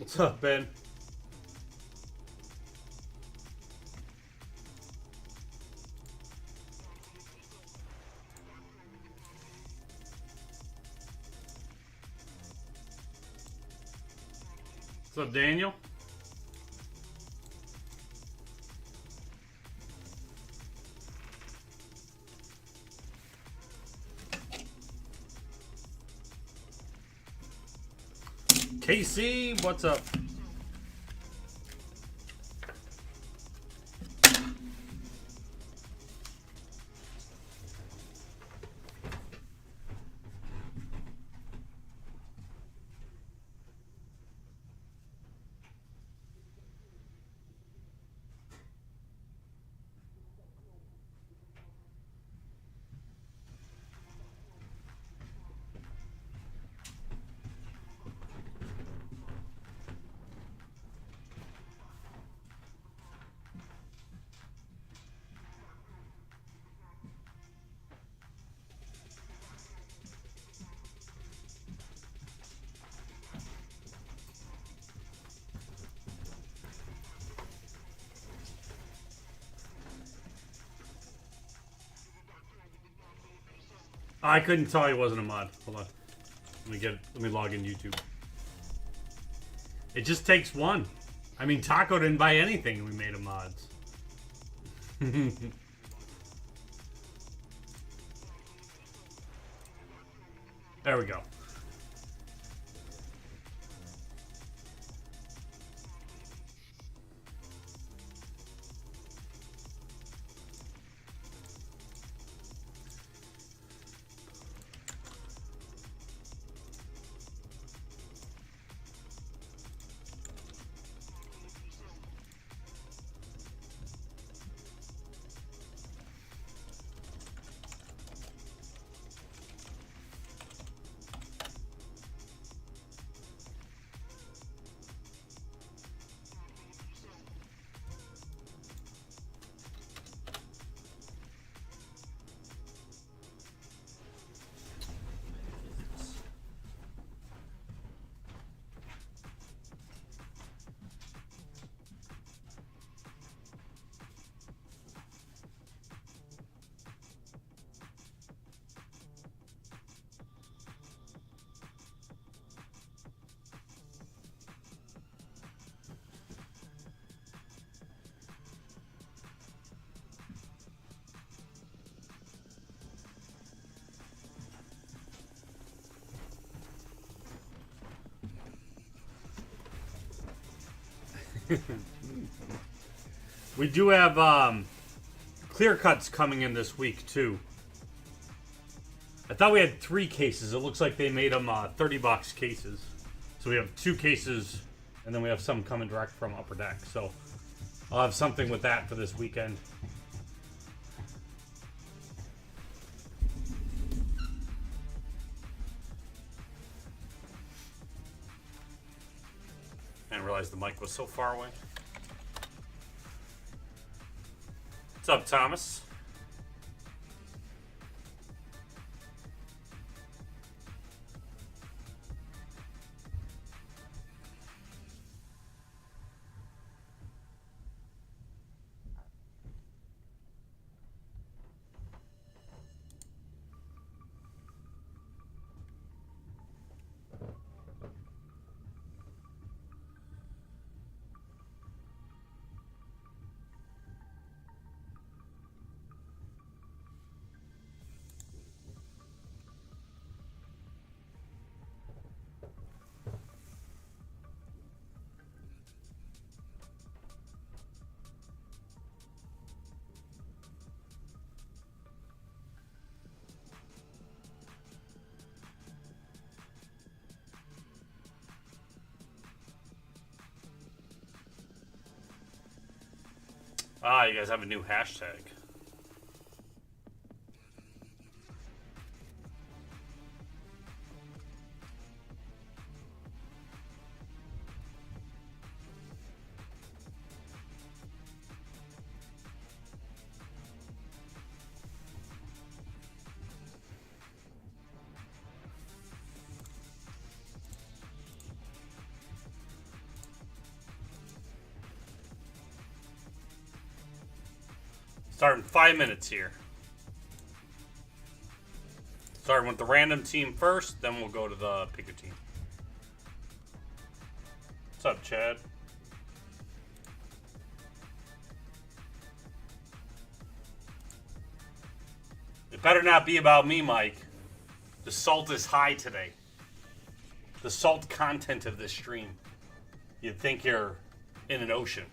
What's up, Ben? What's up, Daniel? Casey, what's up? I couldn't tell he wasn't a mod. Hold on. Let me log in YouTube. It just takes one. I mean, Taco didn't buy anything and we made him mods. There we go. We do have clear cuts coming in this week too. I thought we had 3 cases. It looks like they made them 30-box cases. So we have 2 cases, and then we have some coming direct from Upper Deck. So I'll have something with that for this weekend. I didn't realize the mic was so far away. What's up, Thomas? Ah, you guys have a new hashtag. Starting 5 minutes here. Starting with the random team first, then we'll go to the picker team. What's up, Chad? It better not be about me, Mike. The salt is high today. The salt content of this stream. You'd think you're in an ocean.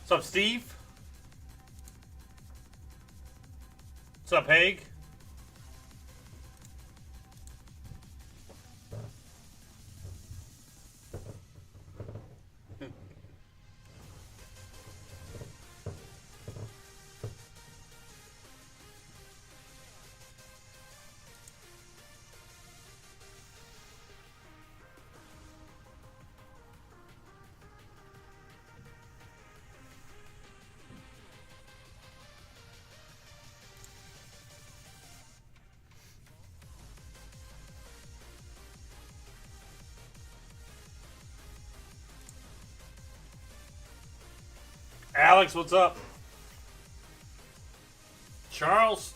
What's up, Steve? What's up, Haig? Alex, what's up? Charles?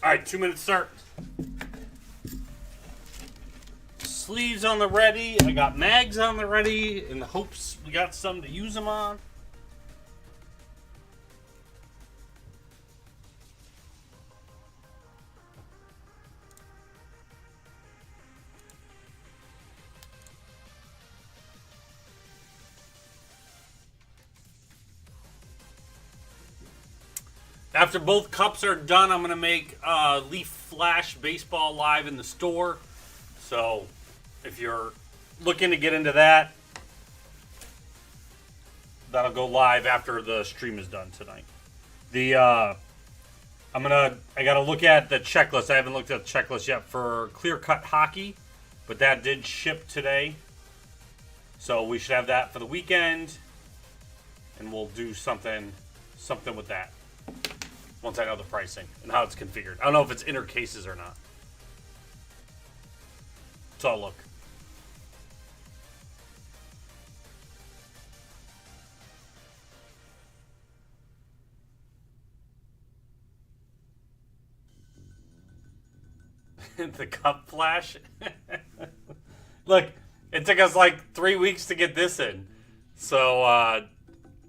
All right, 2 minutes start. Sleeves on the ready. I got mags on the ready in the hopes we got something to use them on. After both cups are done, I'm going to make Leaf Flash Baseball live in the store. So if you're looking to get into that, that'll go live after the stream is done tonight. I got to look at the checklist. I haven't looked at the checklist yet for Clear Cut Hockey, but that did ship today. So we should have that for the weekend, and we'll do something with that. Once I know the pricing and how it's configured. I don't know if it's inner cases or not. So I'll look. The cup flash? Look, it took us like 3 weeks to get this in. So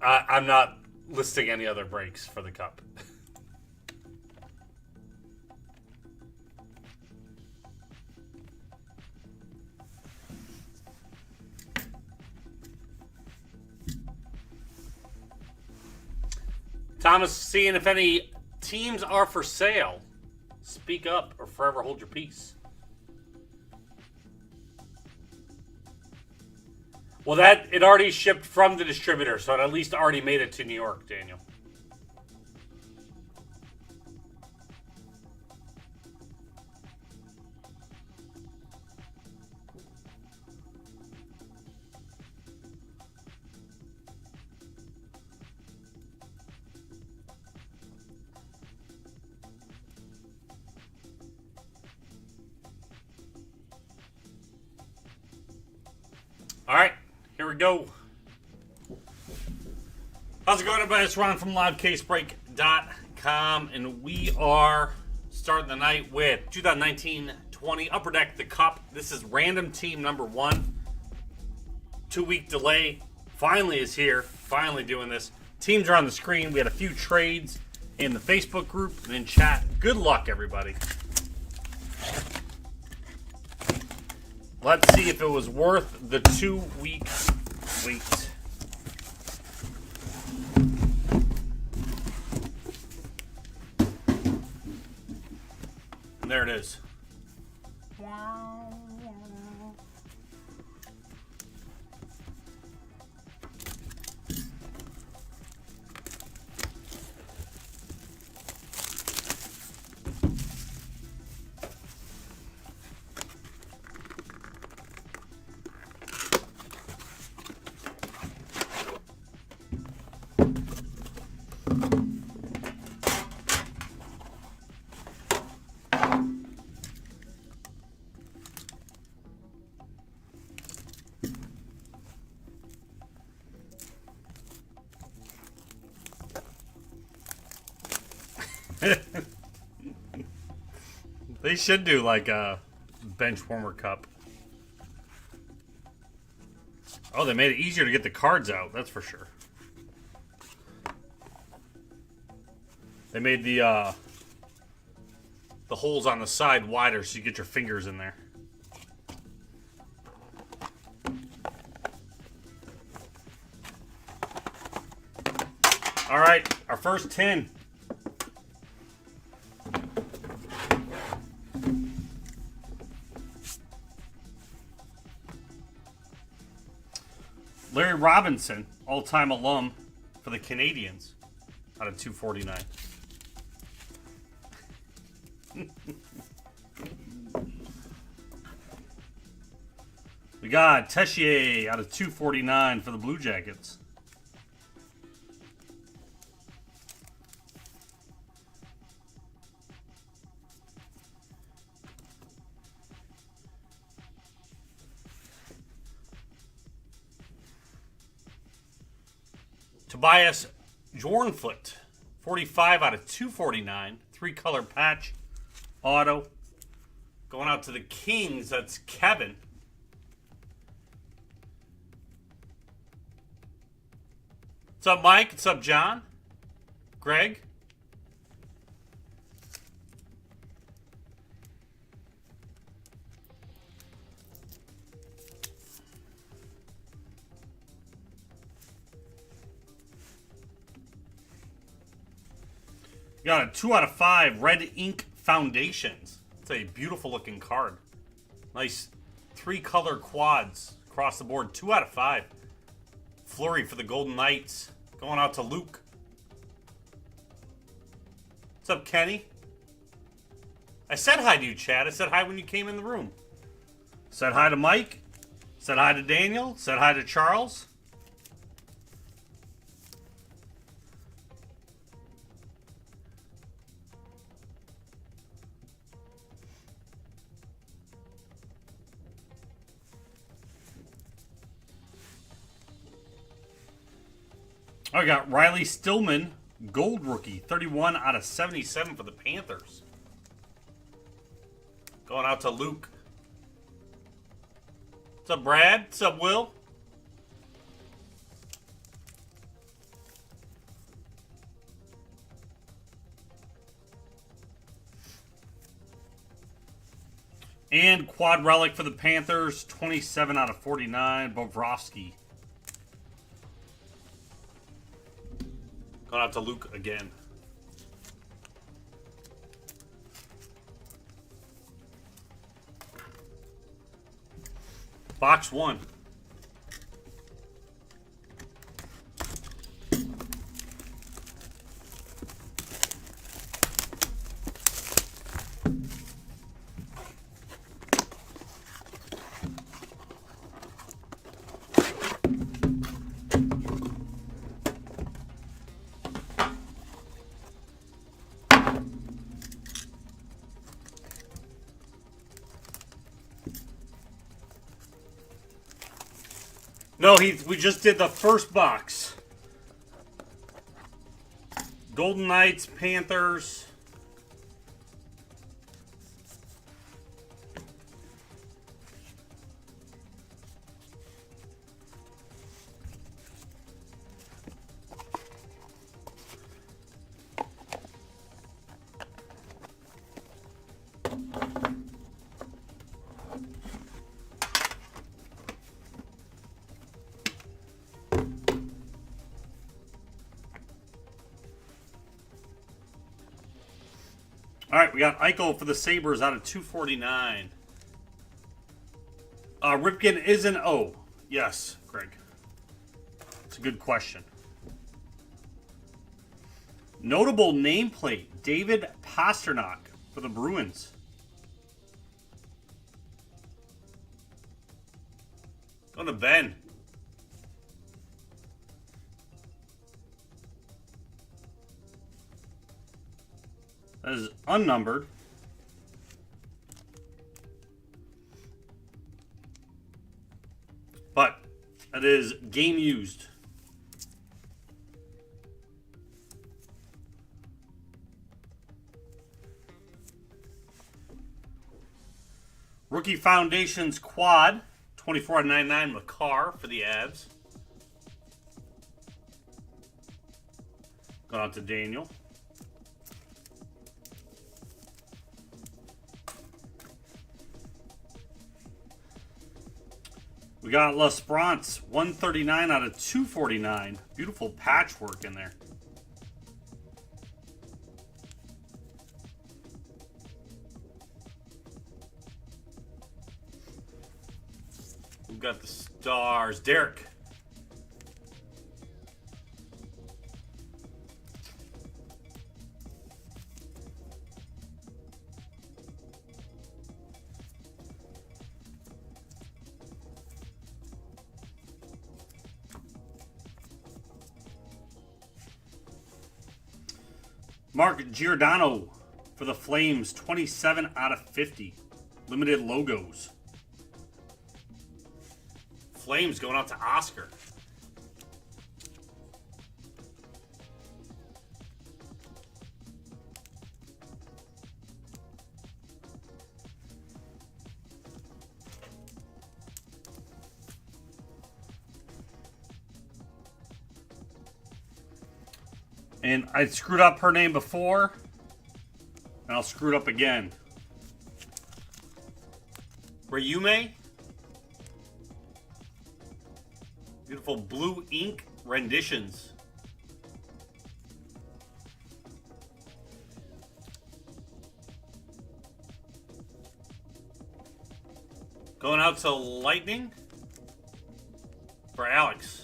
I'm not listing any other breaks for the cup. Thomas, seeing if any teams are for sale. Speak up or forever hold your peace. Well, it already shipped from the distributor, so it at least already made it to New York, Daniel. All right, here we go. How's it going, everybody? It's Ron from LoudCaseBreak.com, and we are starting the night with 2019-20 Upper Deck, the Cup. This is random team number 1. 2-week delay finally is here. Finally doing this. Teams are on the screen. We had a few trades in the Facebook group and in chat. Good luck, everybody. Let's see if it was worth the 2-week wait. And there it is. They should do like a bench warmer cup. Oh, they made it easier to get the cards out, that's for sure. They made the holes on the side wider so you get your fingers in there. All right, our first 10. Larry Robinson, all-time alum for the Canadians, out of 249. We got Tessier out of 249 for the Blue Jackets. Tobias Jornfoot, 45 out of 249. 3-color patch. Auto. Going out to the Kings, that's Kevin. What's up, Mike? What's up, John? Greg? Got a 2 out of 5 Red Ink Foundations. It's a beautiful looking card. Nice 3-color quads across the board. 2 out of 5. Flurry for the Golden Knights. Going out to Luke. What's up, Kenny? I said hi to you, Chad. I said hi when you came in the room. Said hi to Mike. Said hi to Daniel. Said hi to Charles. I got Riley Stillman, gold rookie, 31 out of 77 for the Panthers. Going out to Luke. What's up, Brad? What's up, Will? And quad relic for the Panthers, 27 out of 49, Bobrovsky. Going out to Luke again. Box 1. No, we just did the first box. Golden Knights, Panthers. All right, we got Eichel for the Sabres out of 249. Ripken is an O. Yes, Greg. It's a good question. Notable nameplate, David Pastrnak for the Bruins. Go to Ben. That is unnumbered. But that is game used. Rookie Foundations quad, 24.99 Makar for the Avs. Going out to Daniel. We got L'Esperance, 139 out of 249. Beautiful patchwork in there. We've got the Stars. Derek. Mark Giordano for the Flames, 27 out of 50. Limited logos. Flames going out to Oscar. And I screwed up her name before, and I'll screw it up again. Rayume. Beautiful blue ink renditions. Going out to Lightning for Alex.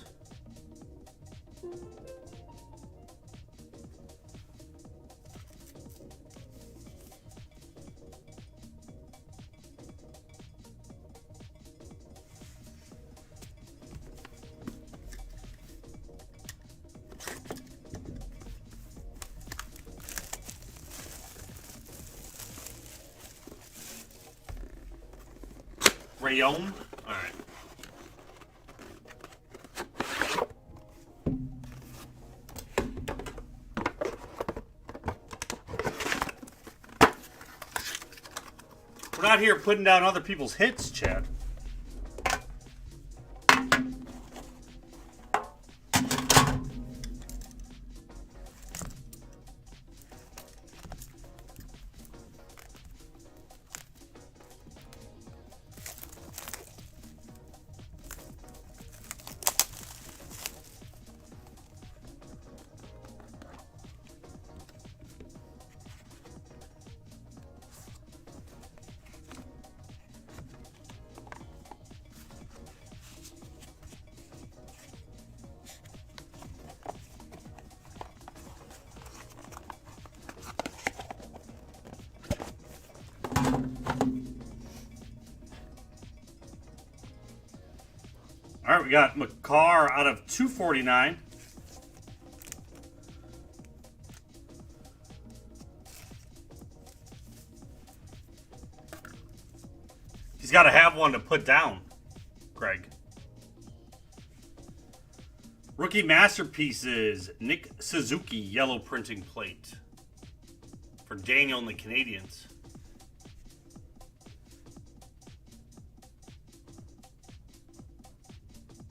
Rayon. All right. We're not here putting down other people's hits, Chad. All right, we got Makar out of 249. He's got to have one to put down, Greg. Rookie Masterpieces, Nick Suzuki, yellow printing plate for Daniel and the Canadians.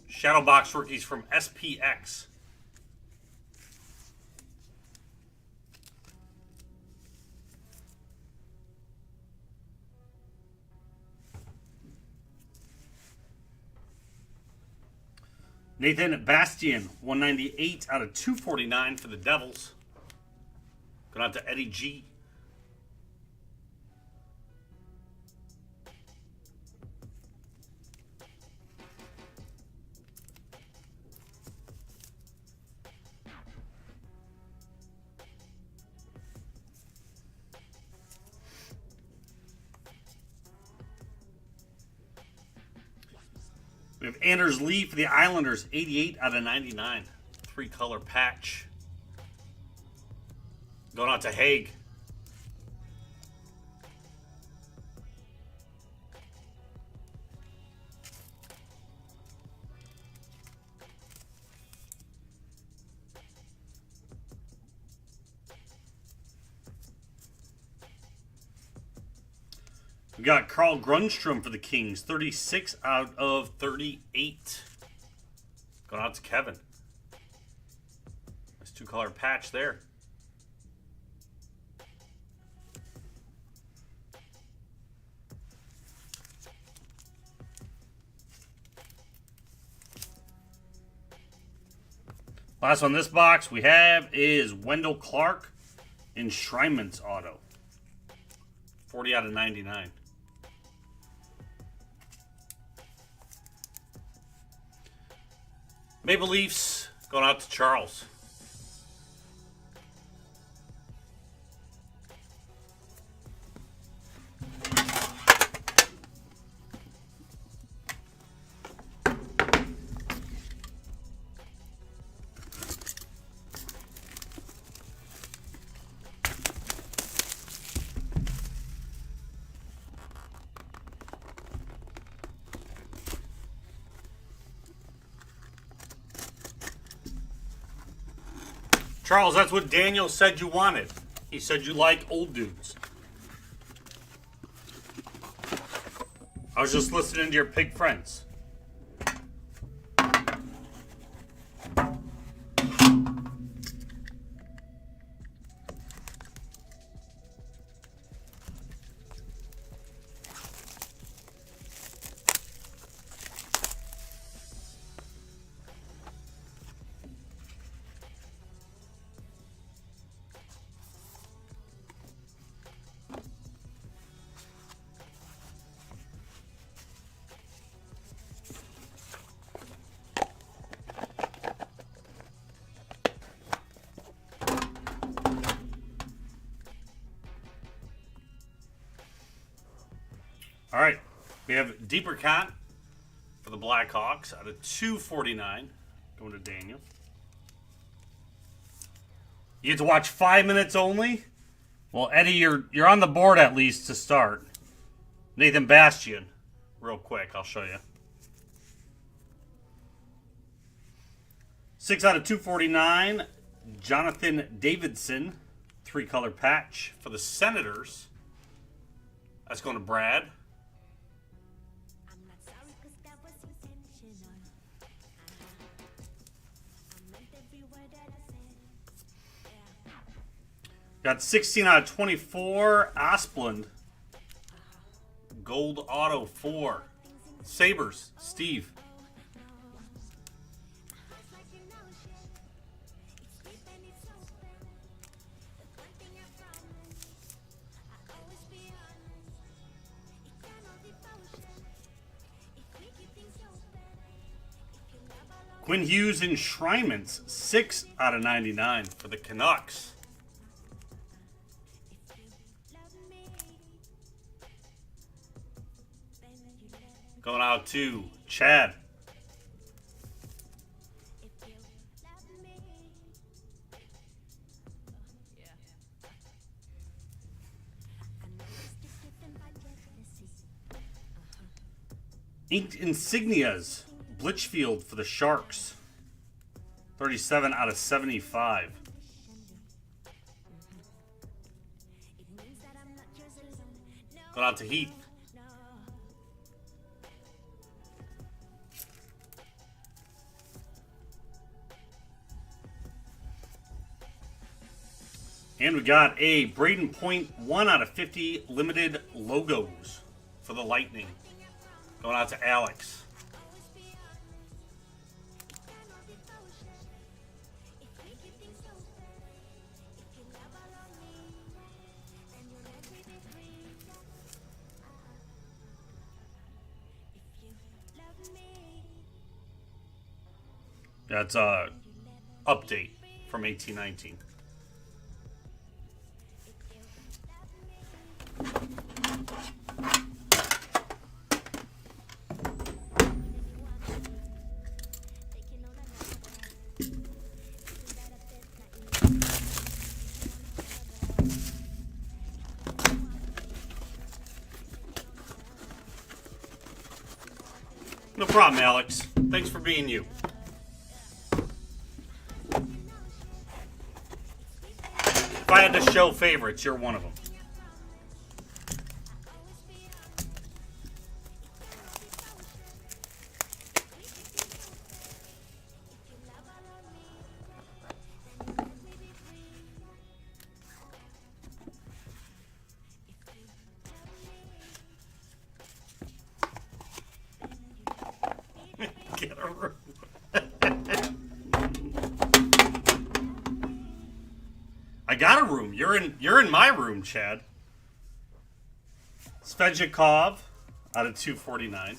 Shadowbox rookies from SPX. Nathan Bastian, 198 out of 249 for the Devils. Going out to Eddie G. We have Anders Lee for the Islanders, 88 out of 99. 3-color patch. Going out to Haig. We got Carl Grundstrom for the Kings, 36 out of 38. Going out to Kevin. Nice 2-color patch there. Last one in this box we have is Wendell Clark, Enshrinements Auto. 40 out of 99. Maple Leafs going out to Charles. Charles, that's what Daniel said you wanted. He said you like old dudes. I was just listening to your pig friends. All right, we have Deeper Cat for the Blackhawks out of 249, going to Daniel. You get to watch 5 minutes only? Well, Eddie, you're on the board at least to start. Nathan Bastian, real quick, I'll show you. 6 out of 249, Jonathan Davidson, 3-color patch for the Senators. That's going to Brad. Got 16 out of 24, Asplund. Gold Auto 4. Sabres, Steve. Quinn Hughes Enshrinements, 6 out of 99 for the Canucks. Going out to Chad. Inked Insignias, Blitchfield for the Sharks. 37 out of 75. Going out to Heath. And we got a Braden Point 1 out of 50 limited logos for the Lightning. Going out to Alex. That's a update from 1819. No problem, Alex. Thanks for being you. If I had to show favorites, you're one of them. Get a room. I got a room. You're in my room, Chad. Svechnikov out of 249.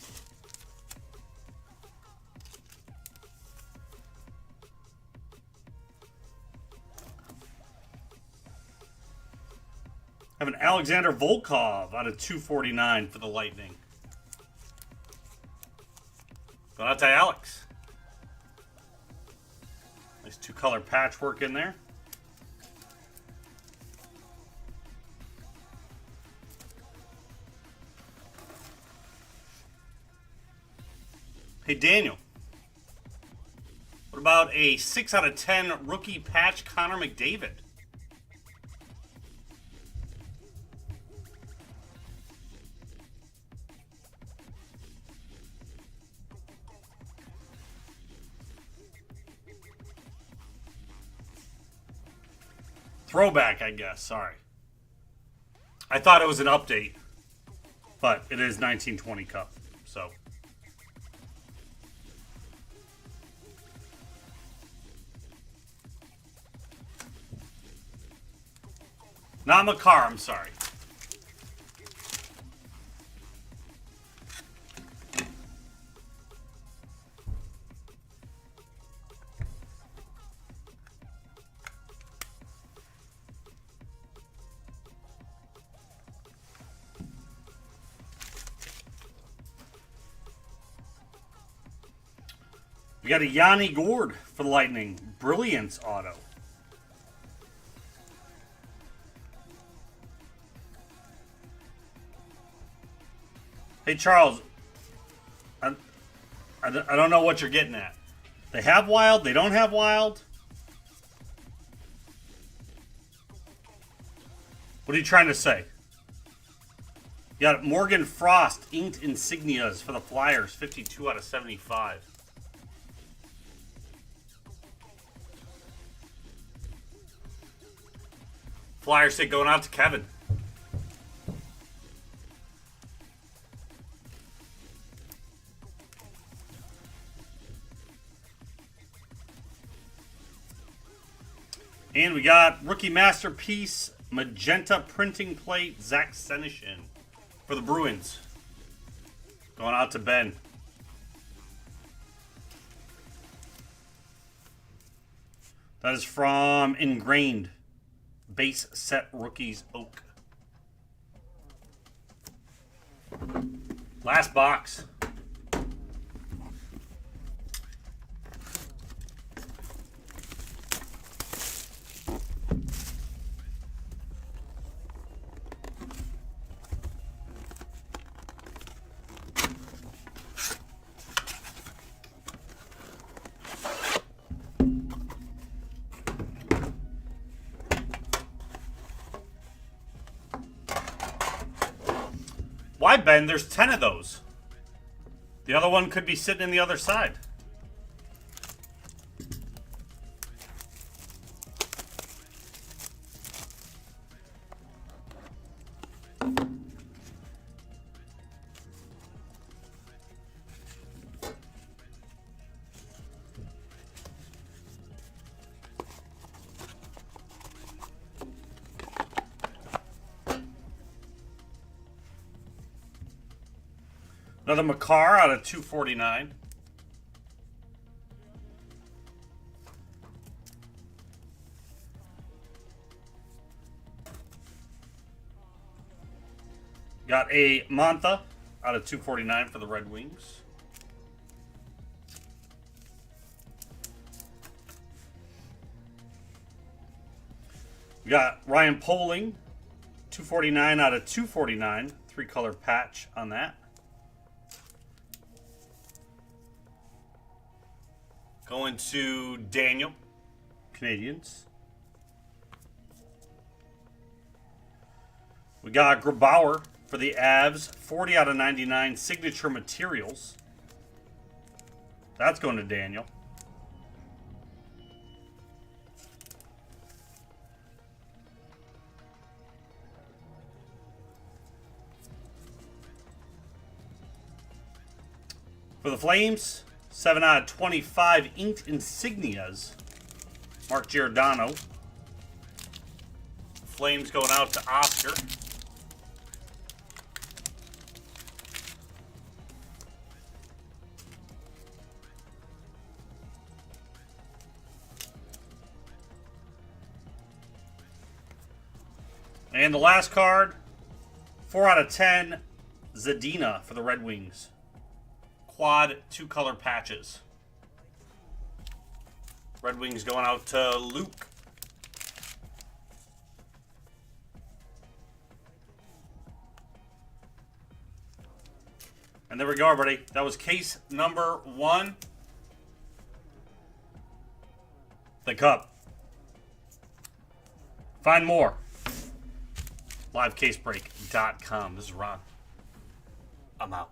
I have an Alexander Volkov out of 249 for the Lightning. Going out to Alex. Nice two-color patchwork in there. Hey, Daniel. What about a 6 out of 10 rookie patch Connor McDavid? Throwback, I guess. Sorry. I thought it was an update, but it is 1920 Cup, so. Not Makar, I'm sorry. We got a Yanni Gourde for the Lightning. Brilliance auto. Hey, Charles. I don't know what you're getting at. They have Wild. They don't have Wild. What are you trying to say? You got Morgan Frost inked insignias for the Flyers. 52 out of 75. Flyers say going out to Kevin. And we got rookie masterpiece magenta printing plate Zach Senyshyn for the Bruins. Going out to Ben. That is from Ingrained. Base set rookies Oak. Last box. Why, Ben? There's 10 of those. The other one could be sitting in the other side. Another Makar out of 249. Got a Mantha out of 249 for the Red Wings. We got Ryan Poehling, 249 out of 249. 3-color patch on that. Going to Daniel, Canadiens. We got Grubauer for the Avs, 40 out of 99, signature materials. That's going to Daniel. For the Flames, 7 out of 25 inked insignias. Mark Giordano. Flames going out to Oscar. And the last card, 4 out of 10, Zadina for the Red Wings. Quad 2-color patches. Red Wings going out to Luke. And there we go, everybody. That was case number 1. The Cup. Find more. LiveCaseBreak.com. This is Ron. I'm out.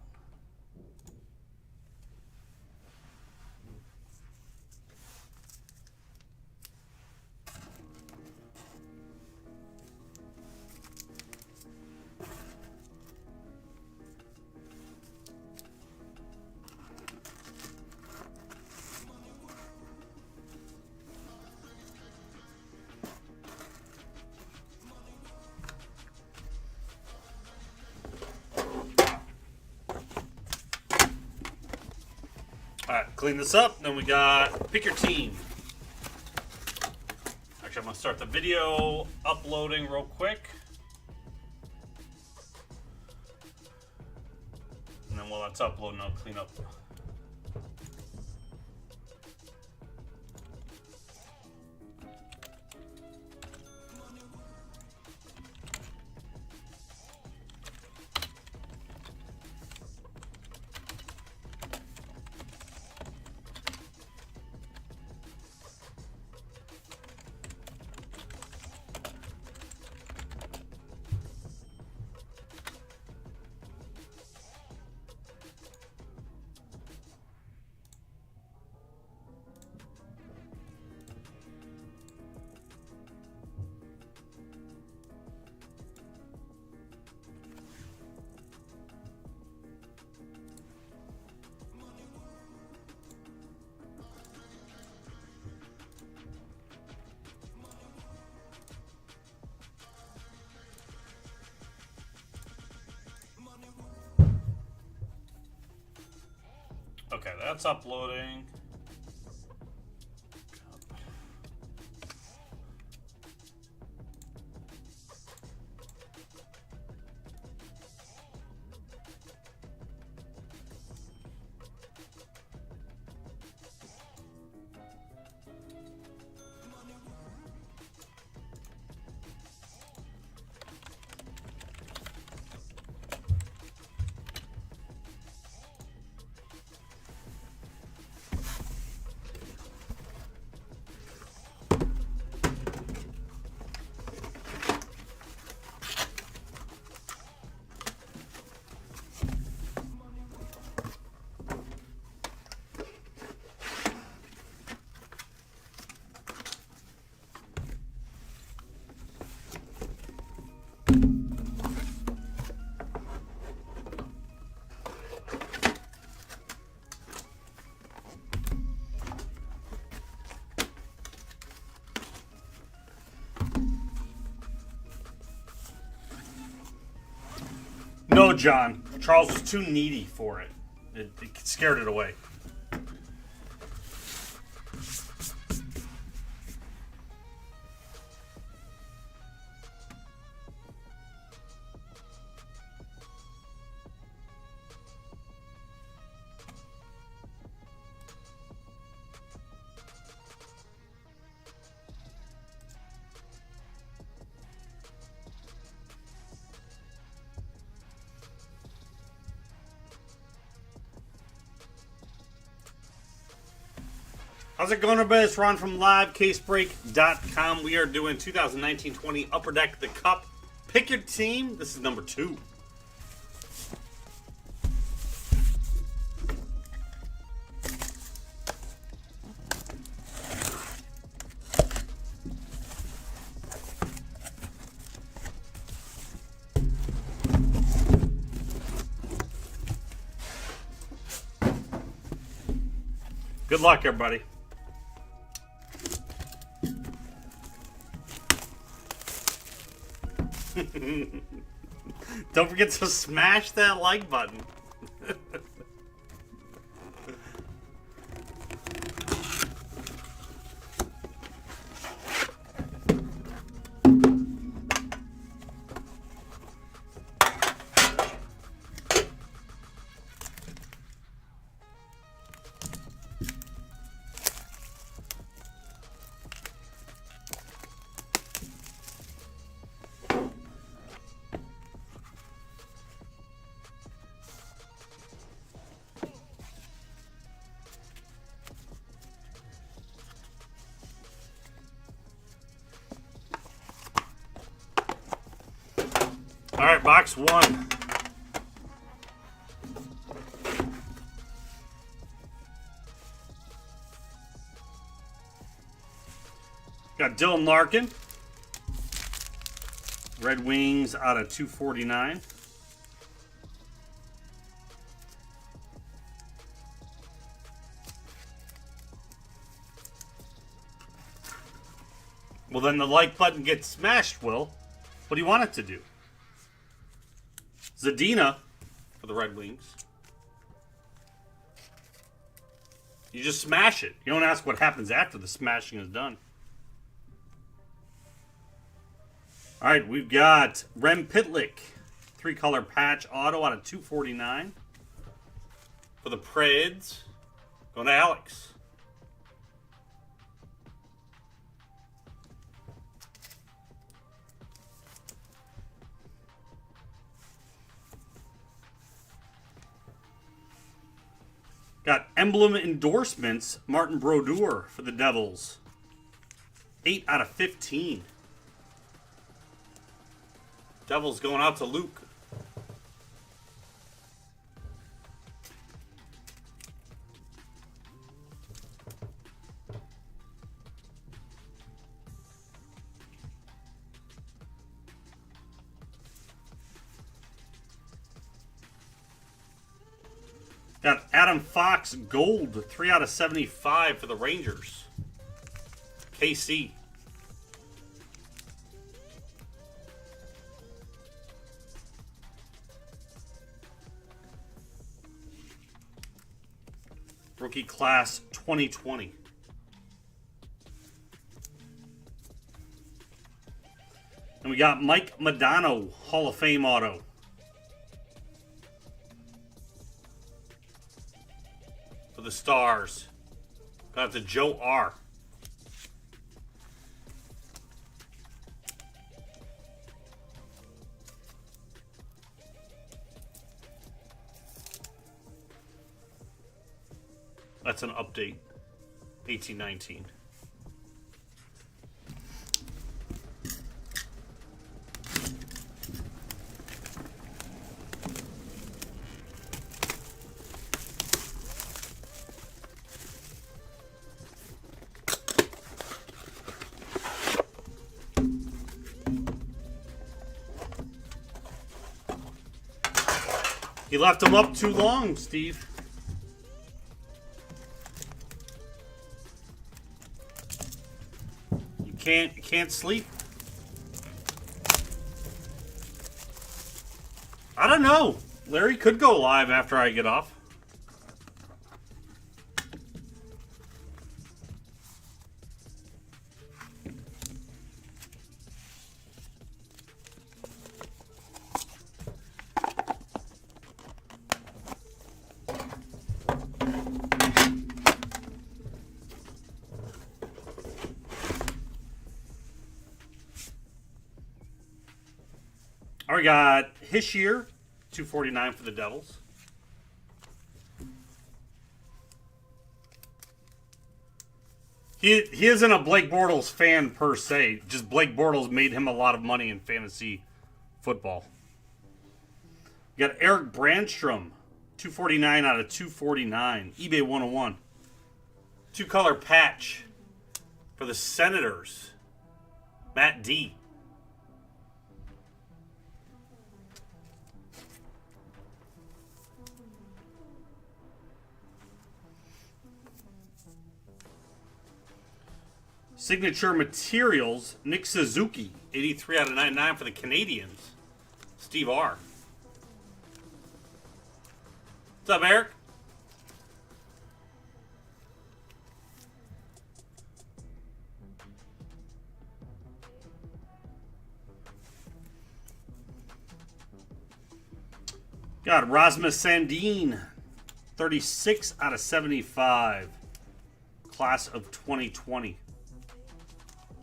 Alright, clean this up. Then we got pick your team. Actually, I'm going to start the video uploading real quick. And then while that's uploading, I'll clean up. Okay, that's uploading. No, John. Charles was too needy for it. It scared it away. How's it going, everybody? It's Ron from LiveCaseBreak.com. We are doing 2019-20 Upper Deck of the Cup. Pick your team. This is number 2. Good luck, everybody. Don't forget to smash that like button. All right, box 1. Got Dylan Larkin. Red Wings out of 249. Well, then the like button gets smashed, Will. What do you want it to do? Zadina for the Red Wings. You just smash it. You don't ask what happens after the smashing is done. All right, we've got Rem Pitlick, 3-color patch auto out of 249 for the Preds. Going to Alex. Got emblem endorsements, Martin Brodeur for the Devils. 8 out of 15. Devils going out to Luke. Got Adam Fox gold, 3 out of 75 for the Rangers. KC. Rookie class 2020. And we got Mike Modano, Hall of Fame auto. For the Stars. Got the Joe R. That's an update. 1819. You left him up too long, Steve. You can't sleep. I don't know. Larry could go live after I get off. All right, we got Hischier, 249 for the Devils. He isn't a Blake Bortles fan per se. Just Blake Bortles made him a lot of money in fantasy football. You got Eric Brandstrom, 249 out of 249. eBay 101. 2-color patch for the Senators. Matt D. Signature Materials, Nick Suzuki, 83 out of 99 for the Canadians. Steve R. What's up, Eric? Got Rasmus Sandin, 36 out of 75. Class of 2020.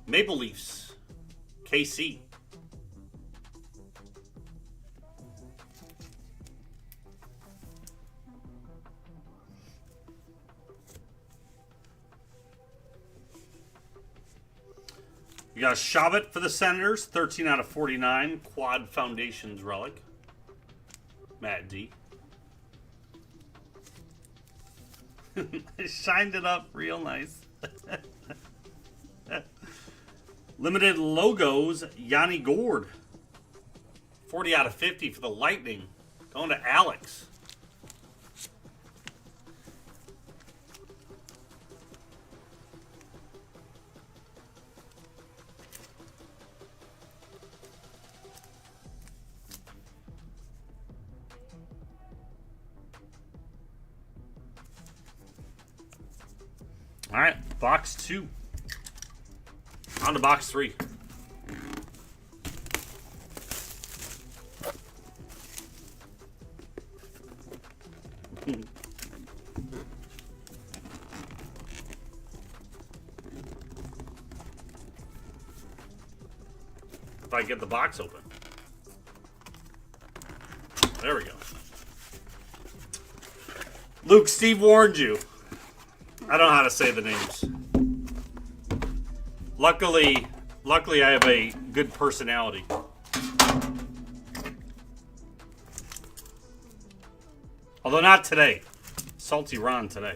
Maple Leafs, KC. You got Shabbat for the Senators, 13 out of 49. Quad Foundations relic. Matt D. Shined it up real nice. Limited logos, Yanni Gord. 40 out of 50 for the Lightning. Going to Alex. All right, box 2. On to box 3. If I get the box open. There we go. Luke, Steve warned you. I don't know how to say the names. Luckily I have a good personality. Although not today. Salty Ron today.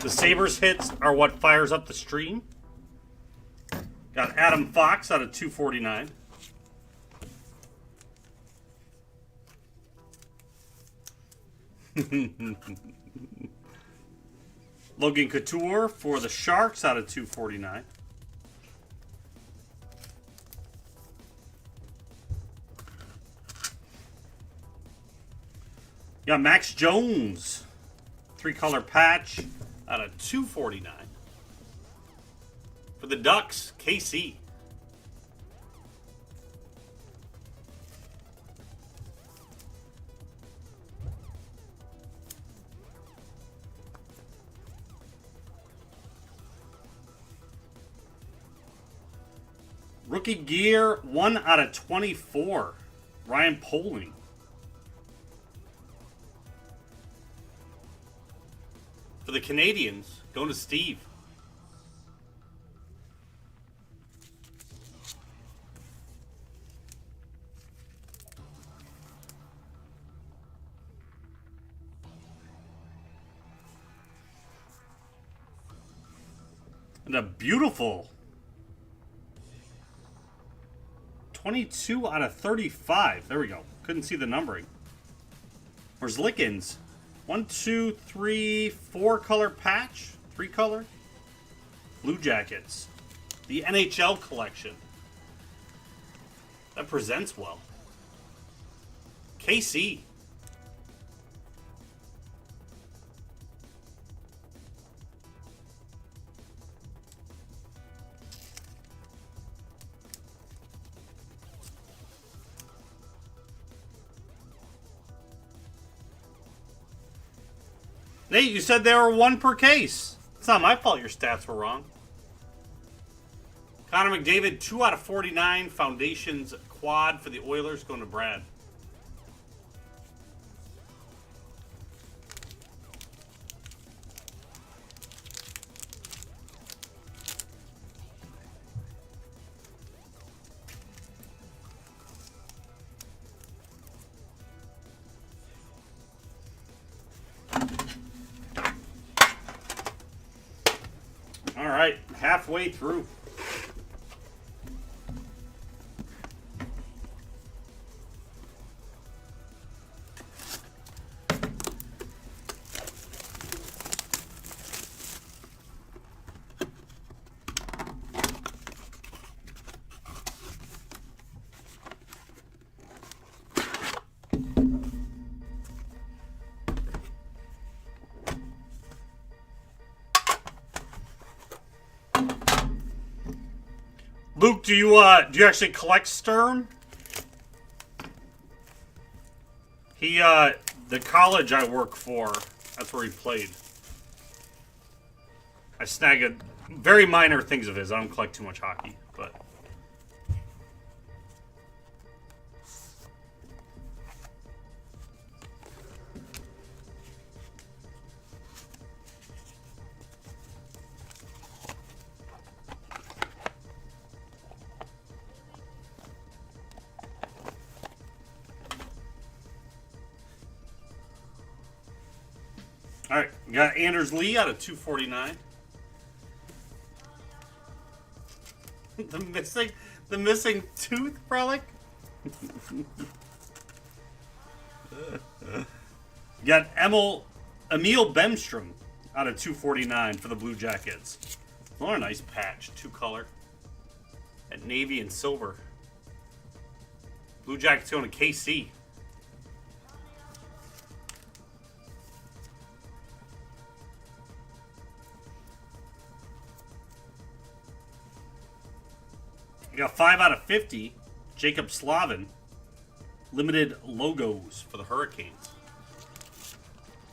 The Sabres hits are what fires up the stream. Got Adam Fox out of 249. Logan Couture for the Sharks out of 249. Got Max Jones, 3-color patch out of 249. For the Ducks, KC. Rookie gear, 1 out of 24. Ryan Poling. For the Canadians, going to Steve. And a beautiful 22 out of 35. There we go. Couldn't see the numbering. Where's Lickens? 1, 2, 3, 4-color patch. 3-color. Blue Jackets. The NHL collection. That presents well. KC. Nate, you said they were 1 per case. It's not my fault your stats were wrong. Connor McDavid, 2 out of 49. Foundations quad for the Oilers, going to Brad. All right, halfway through. Luke, do you actually collect Sturm? He the college I work for, that's where he played. I snag very minor things of his. I don't collect too much hockey, but all right, we got Anders Lee out of 249. The missing tooth, Frolic. Got Emil Bemstrom out of 249 for the Blue Jackets. What a nice patch, 2-color. At navy and silver. Blue Jackets going to KC. We got 5 out of 50. Jacob Slavin. Limited logos for the Hurricanes.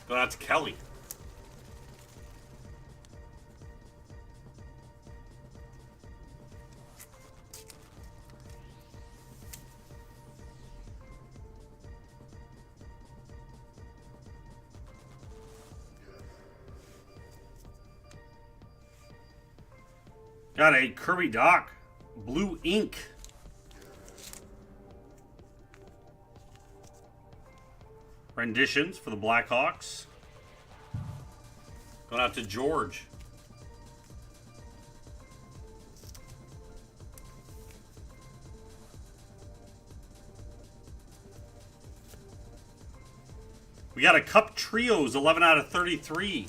Going out to Kelly. Got a Kirby Doc. Blue ink. Renditions for the Blackhawks. Going out to George. We got a Cup Trios, 11 out of 33.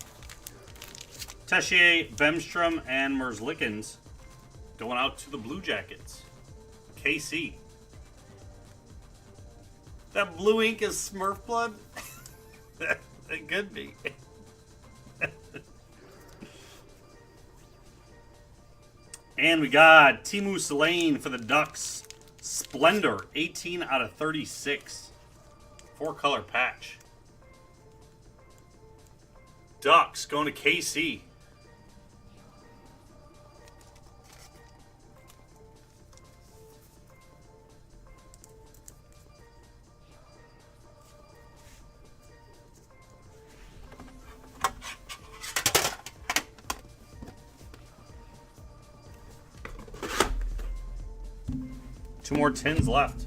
Tessier, Bemstrom, and Merzlikins. Going out to the Blue Jackets. KC. That blue ink is Smurf blood? It could be. And we got Teemu Selänne for the Ducks. Splendor, 18 out of 36. 4-color patch. Ducks going to KC. Two more tins left.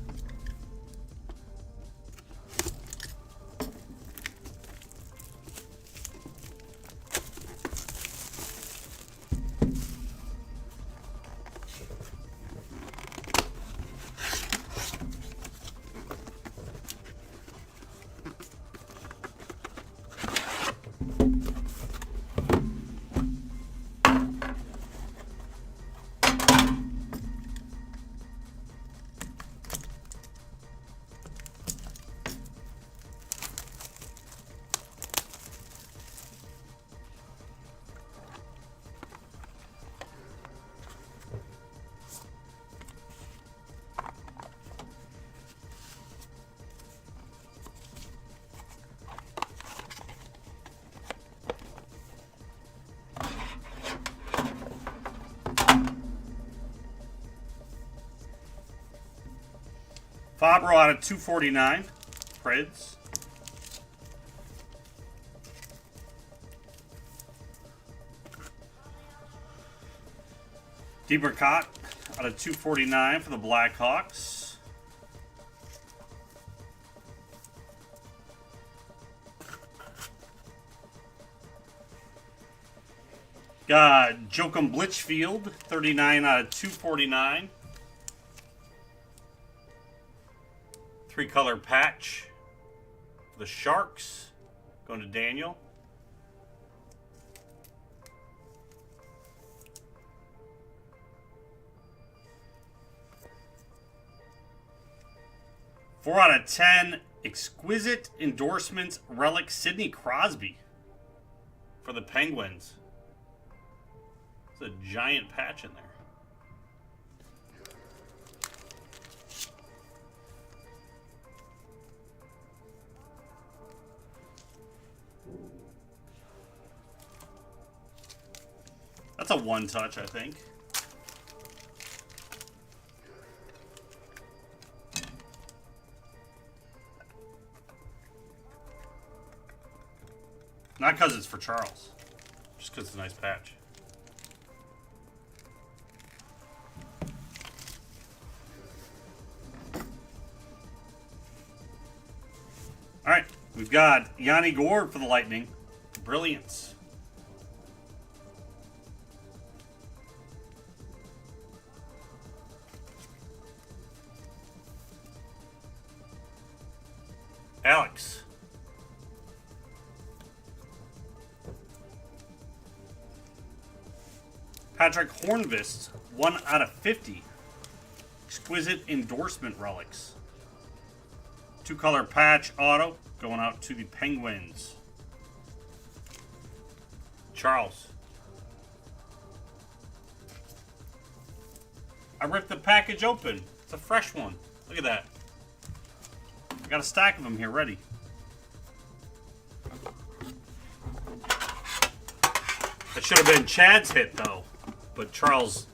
Fabro out of 249. Preds. DeBurcott out of 249 for the Blackhawks. Got Joachim Blichfield, 39 out of 249. 3-color patch for the Sharks. Going to Daniel. Four out of 10, exquisite endorsements relic Sidney Crosby for the Penguins. It's a giant patch in there. That's a one-touch, I think. Not because it's for Charles. Just because it's a nice patch. Alright, we've got Yanni Gourde for the Lightning. Brilliance. Alex. Patrick Hornvist, 1 out of 50. Exquisite endorsement relics. 2-color patch auto going out to the Penguins. Charles. I ripped the package open. It's a fresh one. Look at that. I got a stack of them here ready. That should have been Chad's hit though. But Charles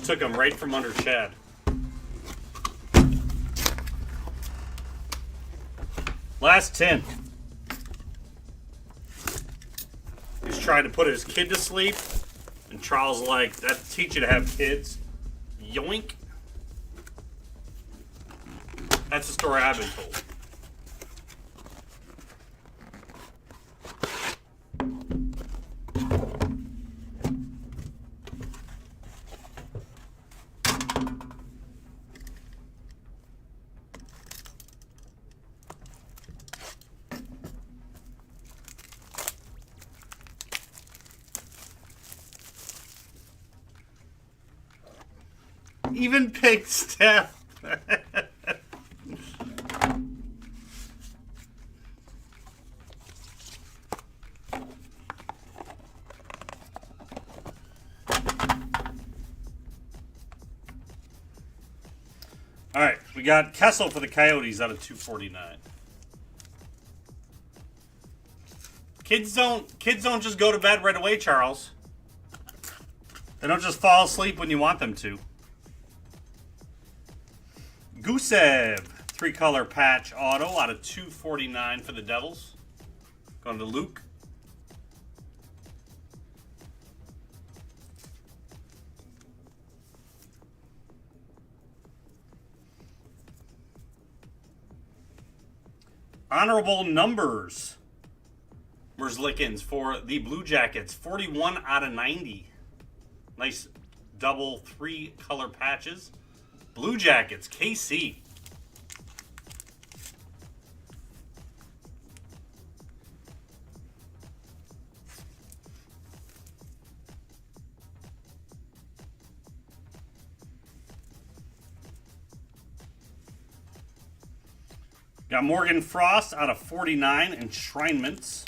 took him right from under Chad. Last 10. He's trying to put his kid to sleep, and Charles like, that teach you to have kids. Yoink. That's the story I've been told. Even picked Steph. All right, we got Kessel for the Coyotes out of 249. Kids don't just go to bed right away, Charles. They don't just fall asleep when you want them to. Gusev, 3-color patch auto out of 249 for the Devils. Going to Luke. Honorable numbers. Merzlikins for the Blue Jackets, 41 out of 90. Nice double 3-color patches. Blue Jackets, KC. Got Morgan Frost out of 49 enshrinements.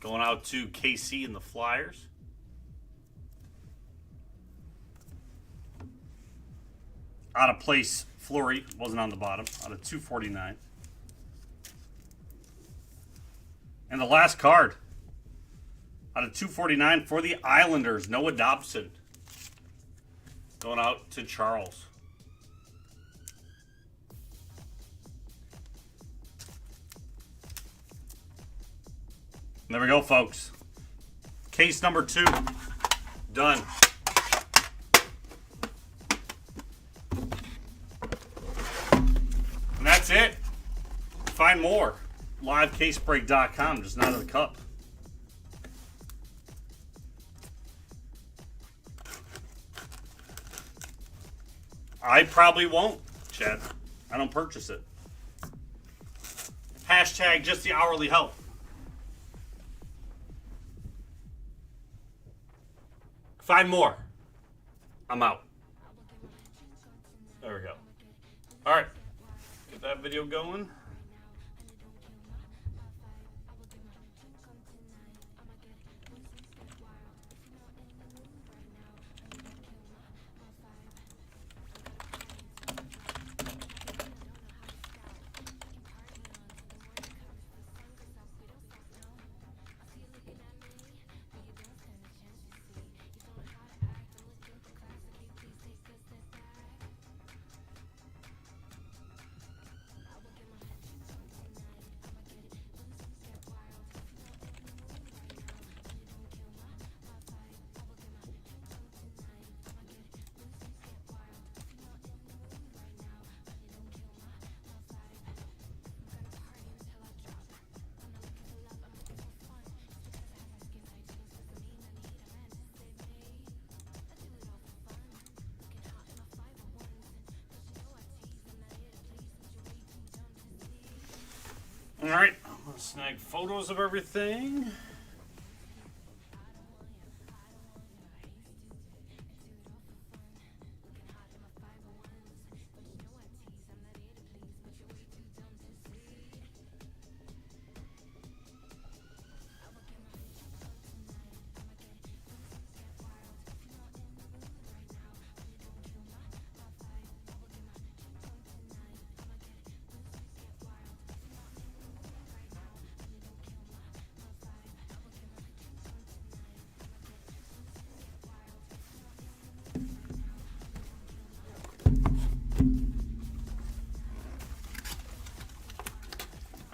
Going out to KC and the Flyers. Out of place, Fleury wasn't on the bottom. Out of 249. And the last card. out of 249 for the Islanders, Noah Dobson. Going out to Charles. There we go, folks. Case number 2. Done. And that's it. Find more. LiveCaseBreak.com, just not in the cup. I probably won't, Chad. I don't purchase it. Hashtag just the hourly help. Find more. I'm out. There we go. All right. Get that video going. All right, I'm gonna snag photos of everything.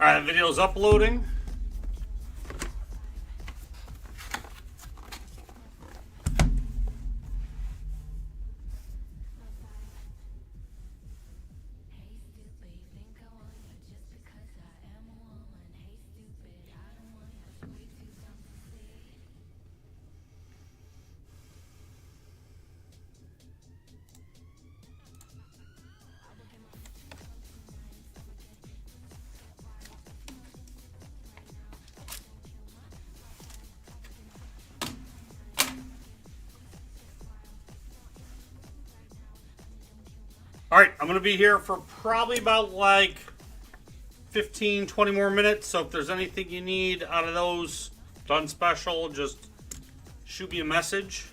All right, the video's uploading. All right, I'm going to be here for probably about like 15, 20 more minutes. So if there's anything you need out of those done special, just shoot me a message.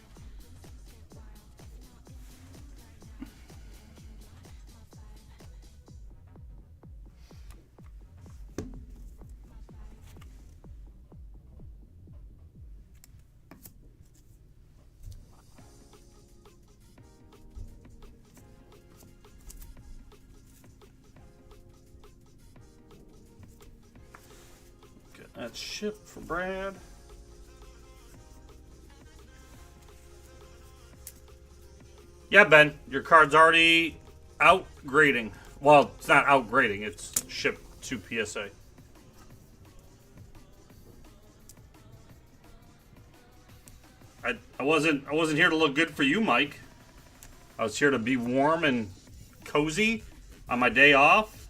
That's shipped for Brad. Yeah, Ben, your card's already out grading. Well, it's not out grading, it's shipped to PSA. I wasn't here to look good for you, Mike. I was here to be warm and cozy on my day off.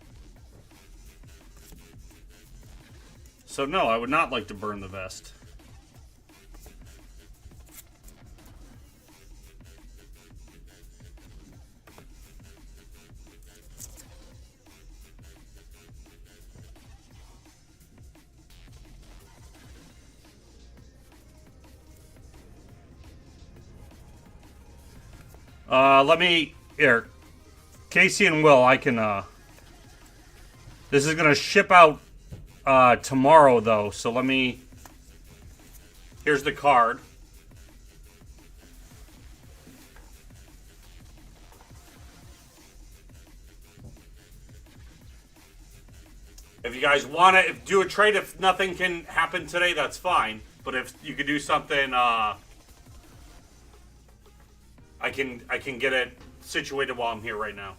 So no, I would not like to burn the vest. Let me here, Casey and Will. I can. This is gonna ship out tomorrow though, so let me Here's the card. If you guys want to do a trade, if nothing can happen today, that's fine. But if you could do something, I can get it situated while I'm here right now.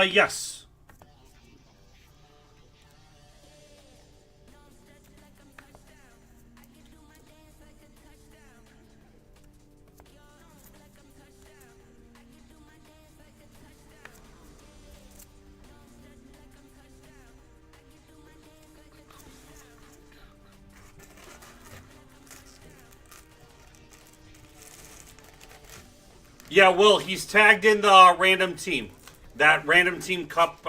Yes. Yeah, Will, he's tagged in the random team. That random team cup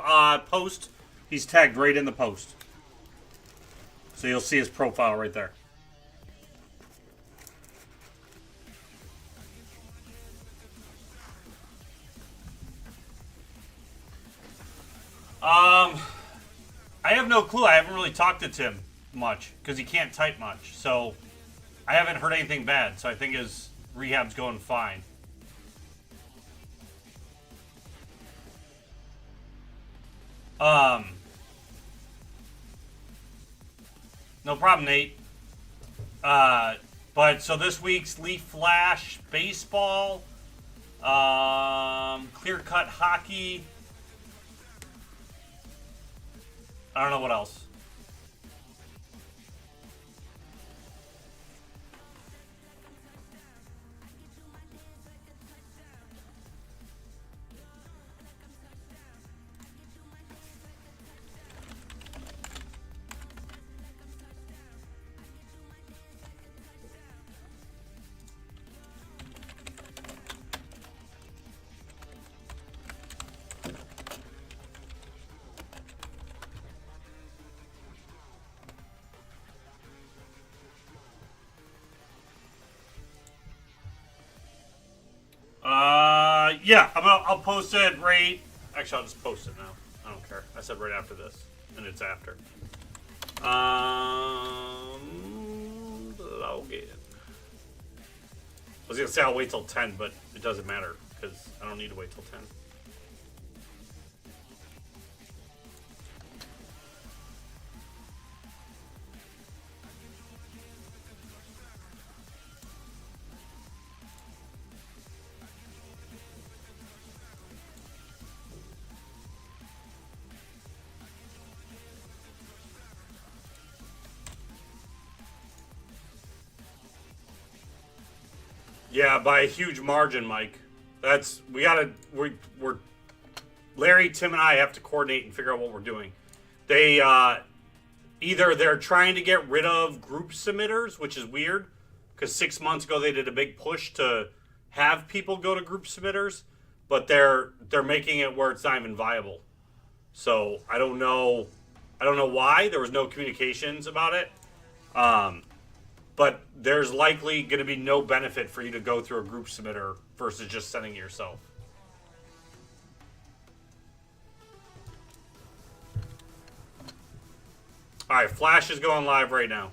post, he's tagged right in the post. So you'll see his profile right there. I have no clue. I haven't really talked to Tim much because he can't type much. So I haven't heard anything bad. So I think his rehab's going fine. No problem, Nate. But so this week's Leaf Flash baseball, clear cut hockey. I don't know what else. Yeah, I'll post it right. Actually, I'll just post it now. I don't care. I said right after this, and it's after. Log in. I was gonna say I'll wait till 10, but it doesn't matter because I don't need to wait till 10. Yeah, by a huge margin, Mike. We're Larry, Tim, and I have to coordinate and figure out what we're doing. They either they're trying to get rid of group submitters, which is weird, because 6 months ago they did a big push to have people go to group submitters, but they're making it where it's not even viable. So I don't know why. There was no communications about it. but there's likely going to be no benefit for you to go through a group submitter versus just sending it yourself. All right, Flash is going live right now.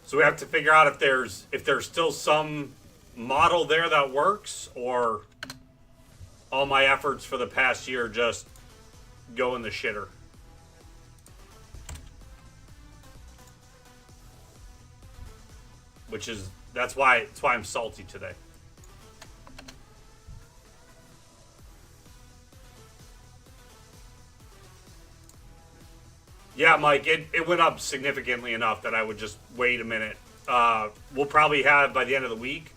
So we have to figure out if there's still some model there that works, or all my efforts for the past year just go in the shitter. That's why I'm salty today. Yeah, Mike, it went up significantly enough that I would just wait a minute. We'll probably have by the end of the week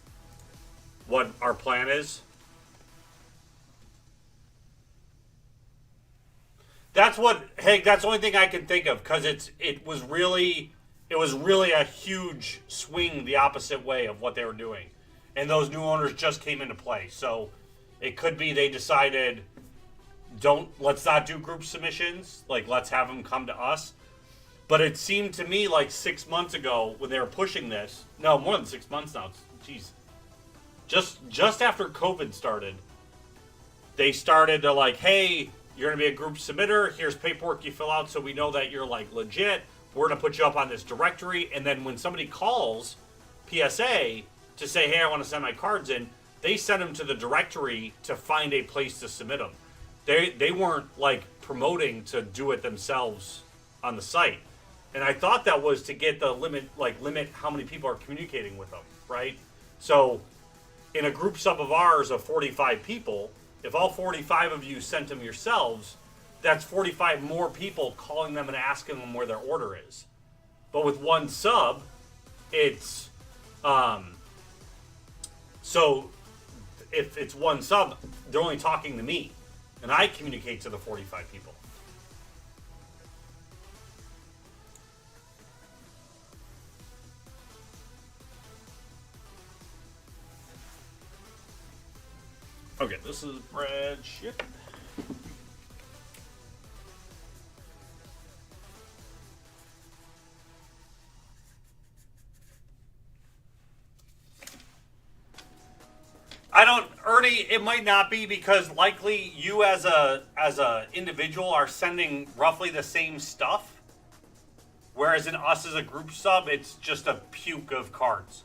what our plan is. That's the only thing I can think of, because it was really a huge swing the opposite way of what they were doing. And those new owners just came into play. So it could be they decided, let's not do group submissions, like let's have them come to us. But it seemed to me like 6 months ago when they were pushing this, no, more than 6 months now, jeez. Just after COVID started, they started to like, hey, you're going to be a group submitter, here's paperwork you fill out so we know that you're like legit. We're going to put you up on this directory. And then when somebody calls PSA to say, hey, I want to send my cards in, they send them to the directory to find a place to submit them. They weren't like promoting to do it themselves on the site. And I thought that was to get the limit how many people are communicating with them, right? So in a group sub of ours of 45 people, if all 45 of you sent them yourselves, that's 45 more people calling them and asking them where their order is. But with one sub, it's so if it's one sub, they're only talking to me, and I communicate to the 45 people. Okay, this is Brad Ship. Ernie, it might not be, because likely you as a individual are sending roughly the same stuff, whereas in us as a group sub, it's just a puke of cards.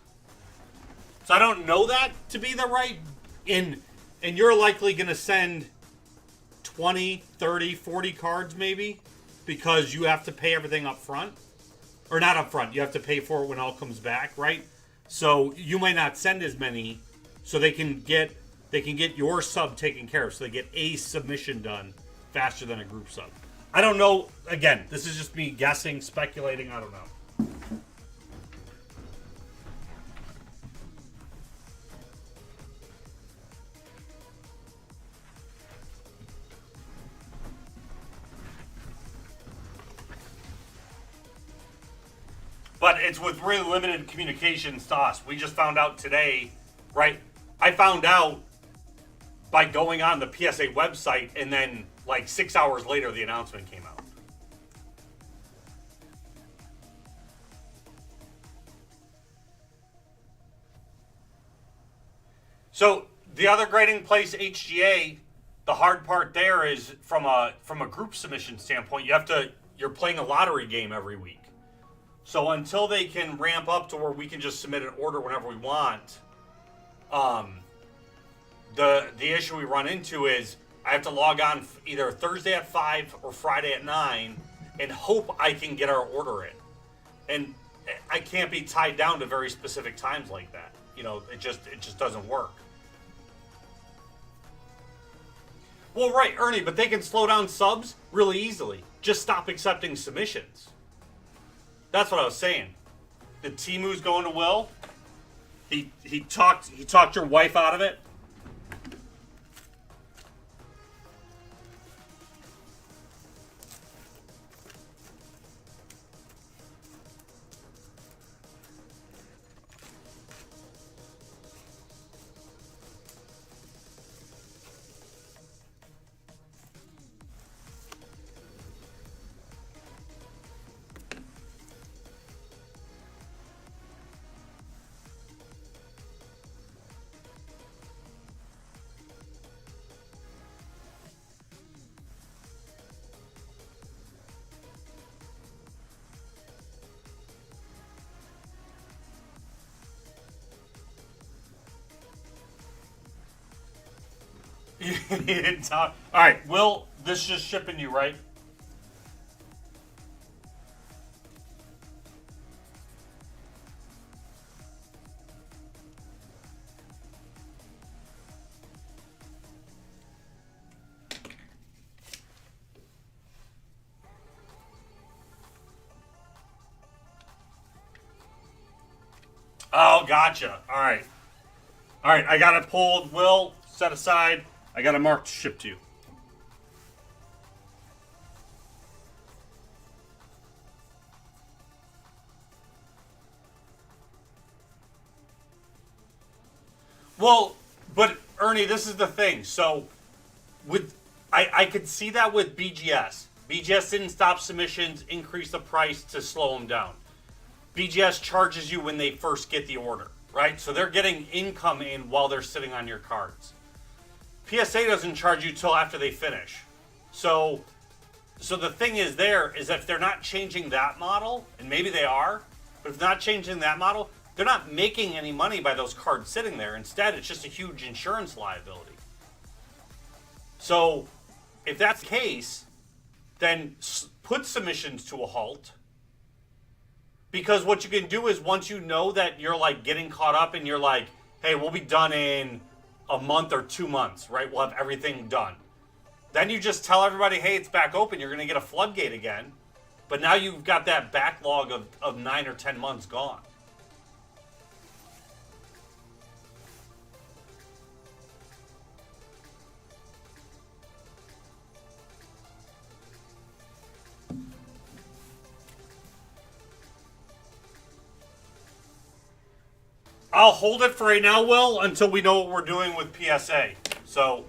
So I don't know that to be the right and you're likely going to send 20, 30, 40 cards maybe, because you have to pay everything up front. Or not up front, you have to pay for it when it all comes back, right? So you might not send as many, so they can get your sub taken care of, so they get a submission done faster than a group sub. I don't know. Again, this is just me guessing, speculating. I don't know. But it's with really limited communications to us. We just found out today, right? I found out by going on the PSA website, and then like 6 hours later, the announcement came out. So the other grading place, HGA, the hard part there is from a group submission standpoint, you're playing a lottery game every week. So until they can ramp up to where we can just submit an order whenever we want, the issue we run into is I have to log on either Thursday at 5 or Friday at 9 and hope I can get our order in. And I can't be tied down to very specific times like that. You know, it just doesn't work. Well, right, Ernie, but they can slow down subs really easily. Just stop accepting submissions. That's what I was saying. The Timu's going to Will. He talked your wife out of it. You didn't talk. All right, Will, this just shipping you, right? Oh, gotcha. All right. All right, I got it pulled. Will, set aside. I got it marked ship to you. Well, but Ernie, this is the thing. So, with I could see that with BGS. BGS didn't stop submissions, increase the price to slow them down. BGS charges you when they first get the order, right? So they're getting income in while they're sitting on your cards. PSA doesn't charge you till after they finish. So the thing is there is that if they're not changing that model, and maybe they are, but if not changing that model, they're not making any money by those cards sitting there. Instead, it's just a huge insurance liability. So if that's the case, then put submissions to a halt. Because what you can do is once you know that you're like getting caught up and you're like, hey, we'll be done in a month or 2 months, right? We'll have everything done. Then you just tell everybody, hey, it's back open. You're going to get a floodgate again. But now you've got that backlog of 9 or 10 months gone. I'll hold it for right now, Will, until we know what we're doing with PSA. So,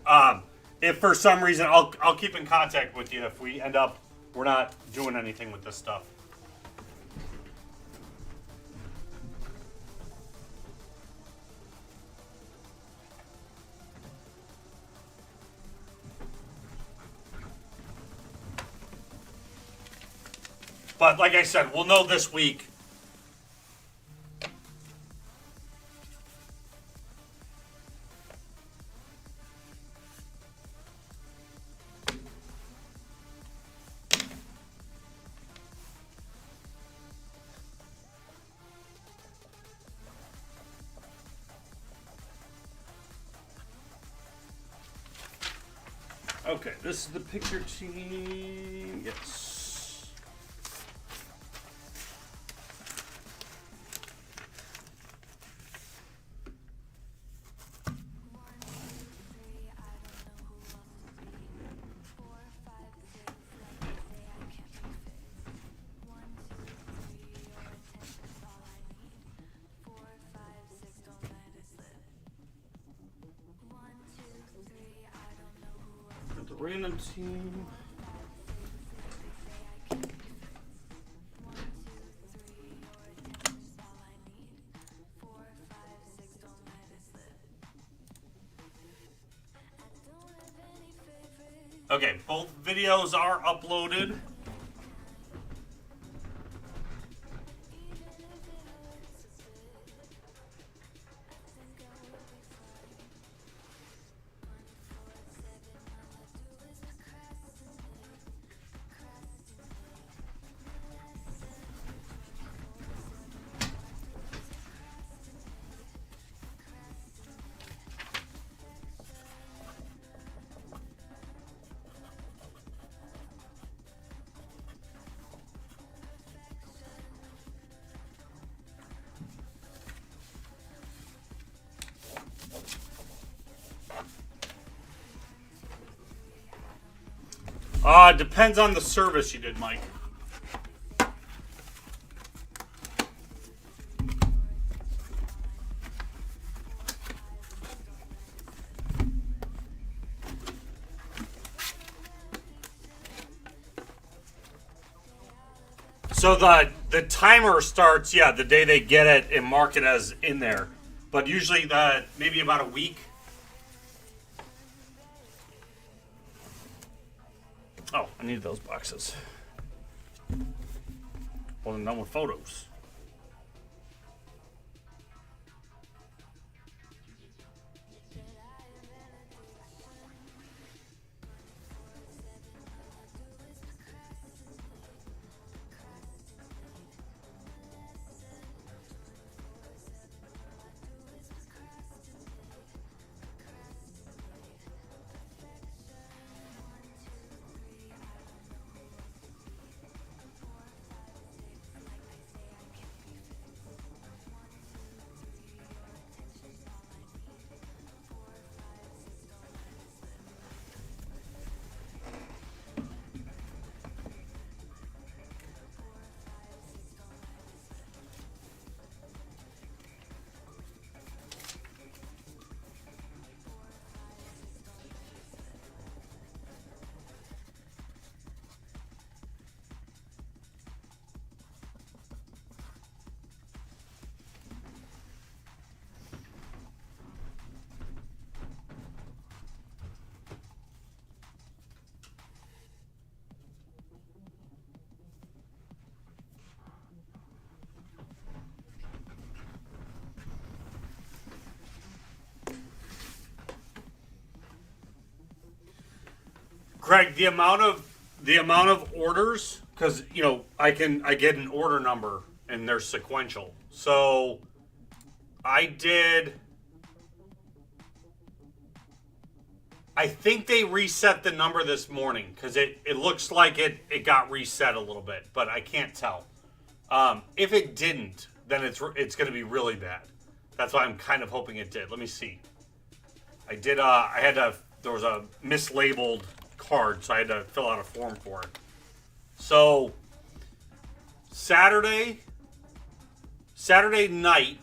if for some reason, I'll keep in contact with you if we end up we're not doing anything with this stuff. But like I said, we'll know this week. Okay, this is the picture team. Yes. The random team. Okay, both videos are uploaded. Depends on the service you did, Mike. So the timer starts, the day they get it and mark it as in there. But usually maybe about a week. Oh, I need those boxes. Well, I'm done with photos. Craig, the amount of orders, because I get an order number and they're sequential. So I think they reset the number this morning because it looks like it got reset a little bit, but I can't tell. If it didn't, then it's going to be really bad. That's why I'm kind of hoping it did. Let me see. There was a mislabeled card, so I had to fill out a form for it. So Saturday night,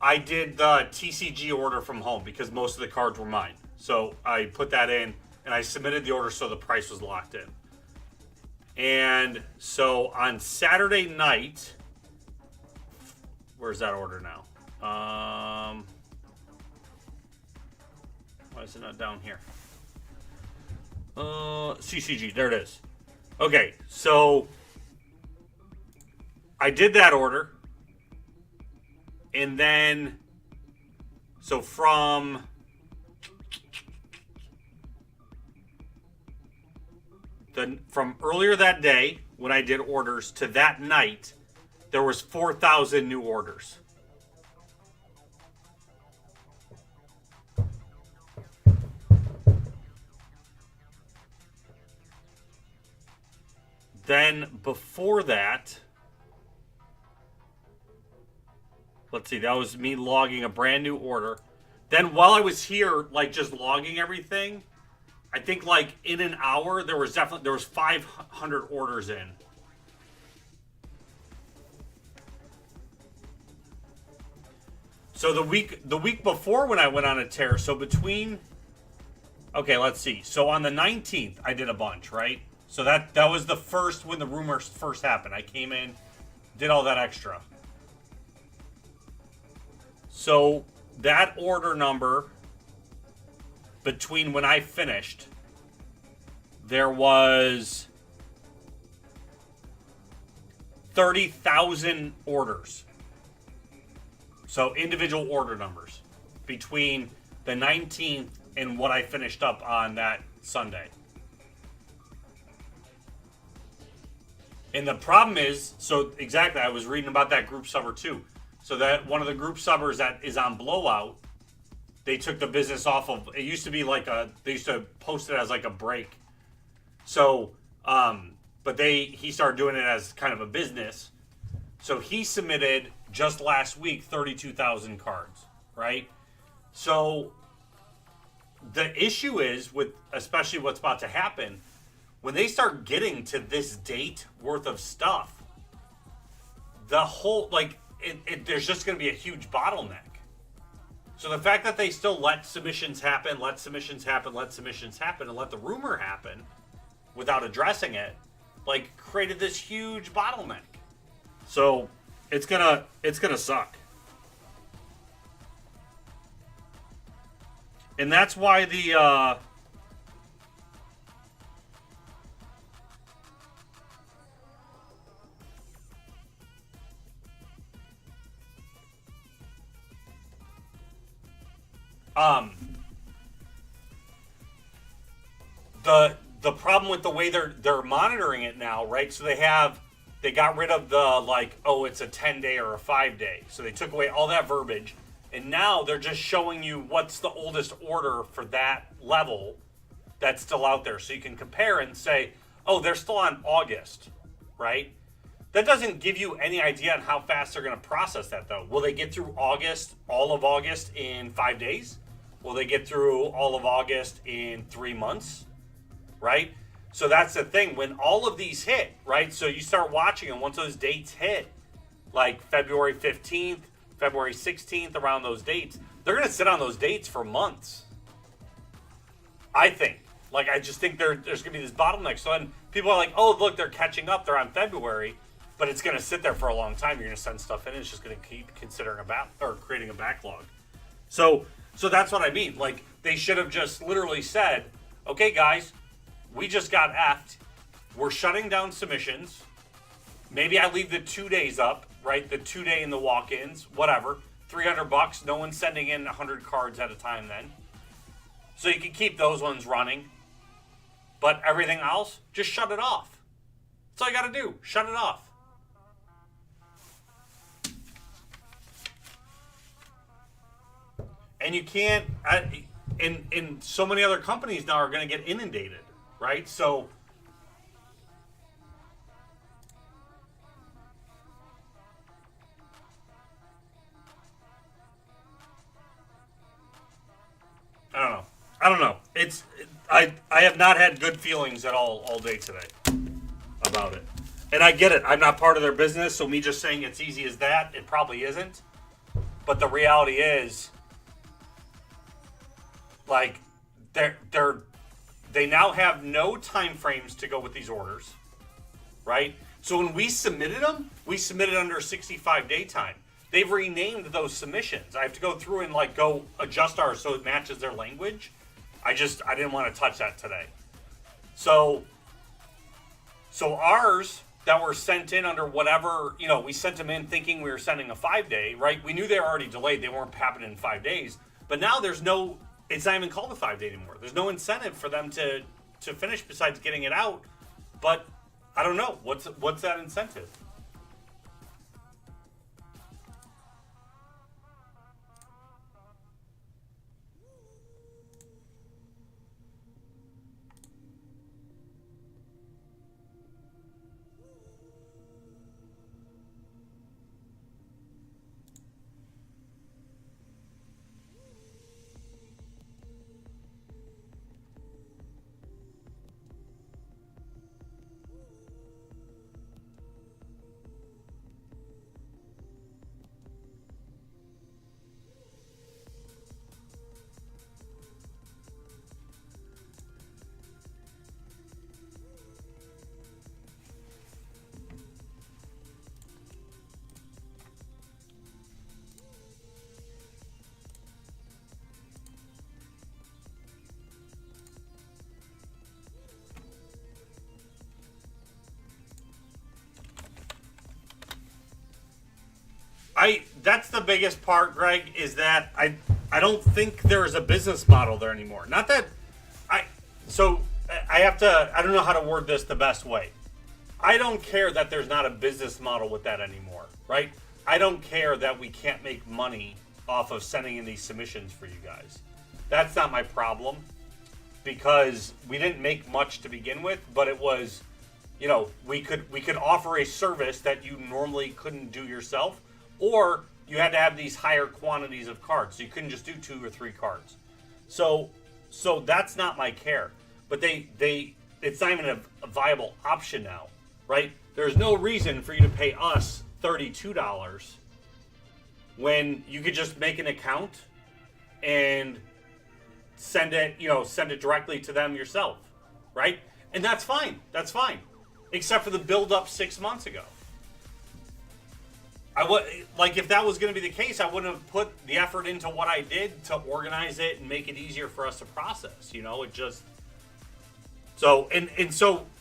I did the TCG order from home because most of the cards were mine. So I put that in and I submitted the order so the price was locked in. And so on Saturday night, where's that order now? Why is it not down here? CCG, there it is. Okay, so I did that order. And then, so from earlier that day when I did orders to that night, there was 4,000 new orders. Then before that, let's see, that was me logging a brand new order. Then while I was here, like just logging everything, I think like in an hour there was 500 orders in. So the week before when I went on a tear, so let's see. So on the 19th I did a bunch, right? So that was the first when the rumors first happened. I came in, did all that extra. So that order number between when I finished, there was 30,000 orders. So individual order numbers between the 19th and what I finished up on that Sunday. And the problem is, so exactly, I was reading about that group subber too. So that one of the group subbers that is on Blowout, they took the business off of, it used to be like they used to post it as like a break. So, but he started doing it as kind of a business. So he submitted just last week 32,000 cards, right? So the issue is with, especially what's about to happen, when they start getting to this date worth of stuff, the whole, there's just going to be a huge bottleneck. So the fact that they still let submissions happen, and let the rumor happen without addressing it, created this huge bottleneck. So it's gonna suck. And that's why the the problem with the way they're monitoring it now, right? So they got rid of the it's a 10-day or a 5-day. So they took away all that verbiage, and now they're just showing you what's the oldest order for that level that's still out there. So you can compare and say, oh, they're still on August, right? That doesn't give you any idea on how fast they're going to process that, though. Will they get through August, all of August, in 5 days? Will they get through all of August in 3 months? Right? So that's the thing. When all of these hit, right? So you start watching, and once those dates hit, like February 15th, February 16th, around those dates, they're going to sit on those dates for months. I think. I just think there's going to be this bottleneck. So then people are like, oh, look, they're catching up. They're on February. But it's going to sit there for a long time. You're going to send stuff in. And it's just going to keep creating a backlog. So that's what I mean. They should have just literally said, okay, guys, we just got effed. We're shutting down submissions. Maybe I leave the 2 days up, right? The 2 day in the walk-ins, whatever. $300. No one's sending in 100 cards at a time then. So you can keep those ones running. But everything else, just shut it off. That's all you got to do. Shut it off. And you can't, in so many other companies now are going to get inundated, right? So I don't know. I have not had good feelings at all day today about it. And I get it. I'm not part of their business, so me just saying it's easy as that, it probably isn't. But the reality is, like, they now have no time frames to go with these orders, right? So when we submitted them, we submitted under a 65-day time. They've renamed those submissions. I have to go through and like go adjust ours so it matches their language. I didn't want to touch that today. So ours that were sent in under whatever, we sent them in thinking we were sending a 5-day, right? We knew they were already delayed. They weren't happening in 5 days. But now it's not even called a 5-day anymore. There's no incentive for them to finish besides getting it out. But I don't know. What's that incentive? That's the biggest part, Greg, is that I don't think there is a business model there anymore. Not that I don't know how to word this the best way. I don't care that there's not a business model with that anymore, right? I don't care that we can't make money off of sending in these submissions for you guys. That's not my problem, because we didn't make much to begin with, but it was, we could offer a service that you normally couldn't do yourself, or you had to have these higher quantities of cards. So you couldn't just do 2 or 3 cards. So that's not my care. But it's not even a viable option now, right? There's no reason for you to pay us $32 when you could just make an account and send it directly to them yourself, right? And that's fine. That's fine. Except for the build up 6 months ago. If that was going to be the case, I wouldn't have put the effort into what I did to organize it and make it easier for us to process. It just so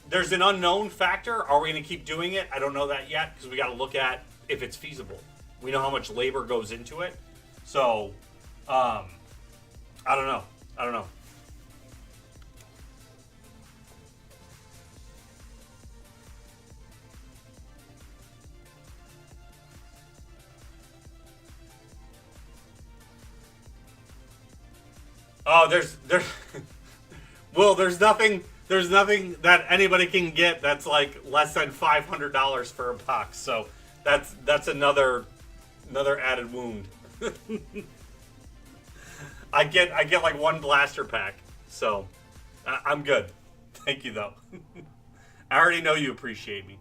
there's an unknown factor. Are we going to keep doing it? I don't know that yet, because we got to look at if it's feasible. We know how much labor goes into it. So I don't know. Oh, there's nothing that anybody can get that's like less than $500 for a box. So that's another added wound. I get like 1 blaster pack, so I'm good. Thank you though. I already know you appreciate me.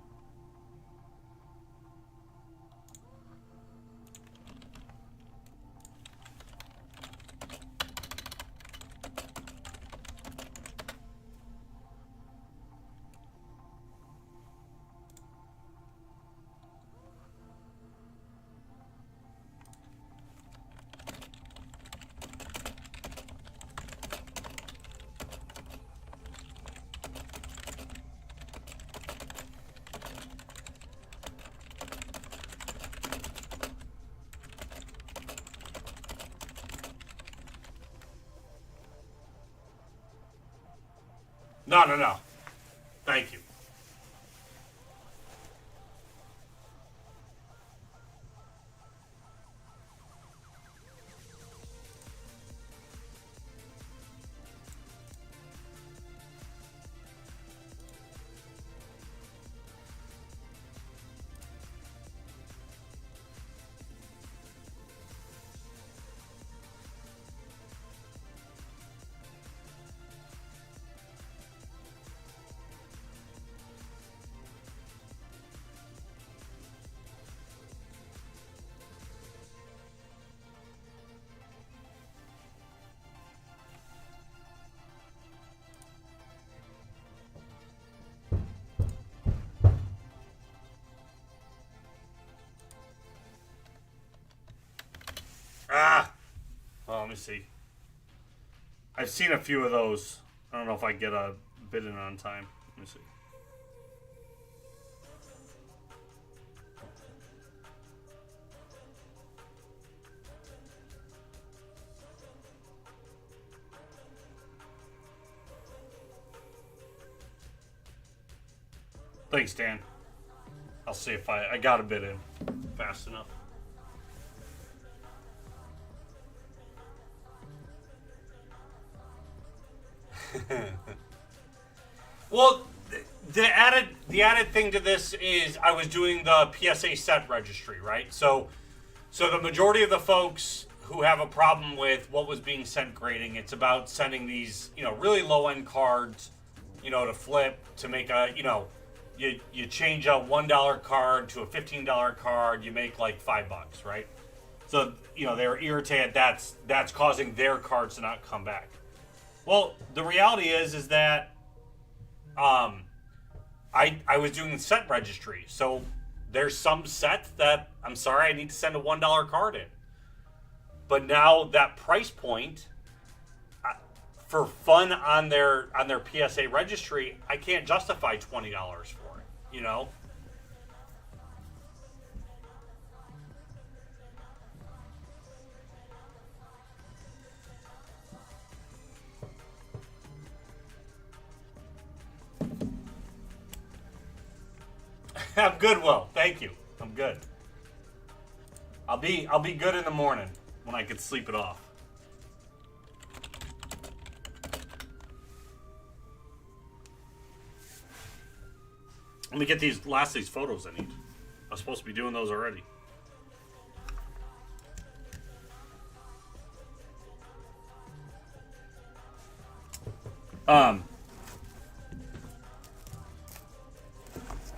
No. Thank you. Oh, let me see. I've seen a few of those. I don't know if I get a bid in on time. Let me see. Thanks, Dan. I'll see if I got a bid in fast enough. Well, the added thing to this is I was doing the PSA set registry, right? So the majority of the folks who have a problem with what was being sent grading, it's about sending these, really low end cards, to flip to make a, you change a $1 card to a $15 card, you make like $5, right? So they're irritated that's causing their cards to not come back. Well, the reality is that I was doing set registry, so there's some sets that I'm sorry I need to send a $1 card in, but now that price point for fun on their PSA registry, I can't justify $20 for it, I'm good, Will. Thank you. I'm good. I'll be good in the morning when I can sleep it off. Let me get these photos I need. I was supposed to be doing those already.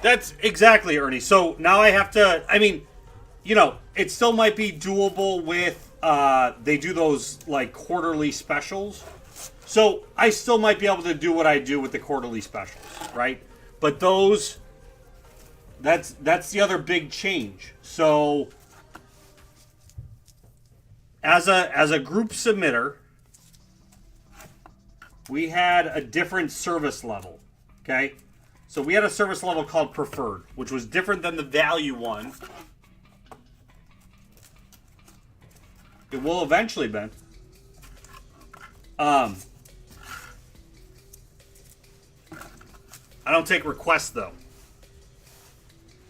That's exactly, Ernie. So now I have to, it still might be doable with, they do those like quarterly specials. So I still might be able to do what I do with the quarterly specials, right? But that's the other big change. So as a group submitter, we had a different service level, okay? So we had a service level called preferred, which was different than the value one. It will eventually, Ben. I don't take requests, though.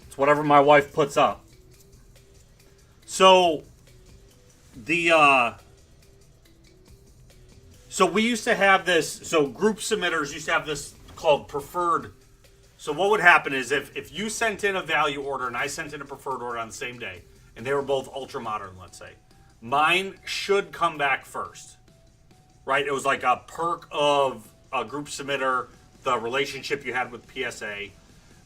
It's whatever my wife puts up. So so we used to have this, so group submitters used to have this called preferred. So what would happen is if you sent in a value order and I sent in a preferred order on the same day, and they were both ultra modern, let's say, mine should come back first, right? It was like a perk of a group submitter, the relationship you had with PSA.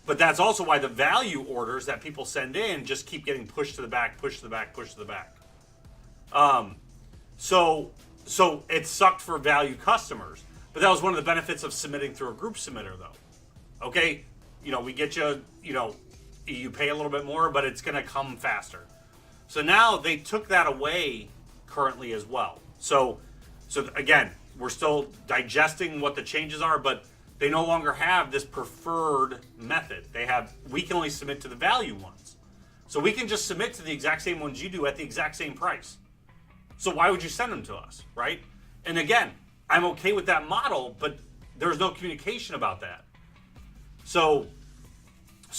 But that's also why the value orders that people send in just keep getting pushed to the back, pushed to the back, pushed to the back. So it sucked for value customers. But that was one of the benefits of submitting through a group submitter, though. Okay, we get you, you pay a little bit more, but it's going to come faster. So now they took that away currently as well. So again, we're still digesting what the changes are, but they no longer have this preferred method. We can only submit to the value ones. So we can just submit to the exact same ones you do at the exact same price. So why would you send them to us, right? And again, I'm okay with that model, but there was no communication about that. So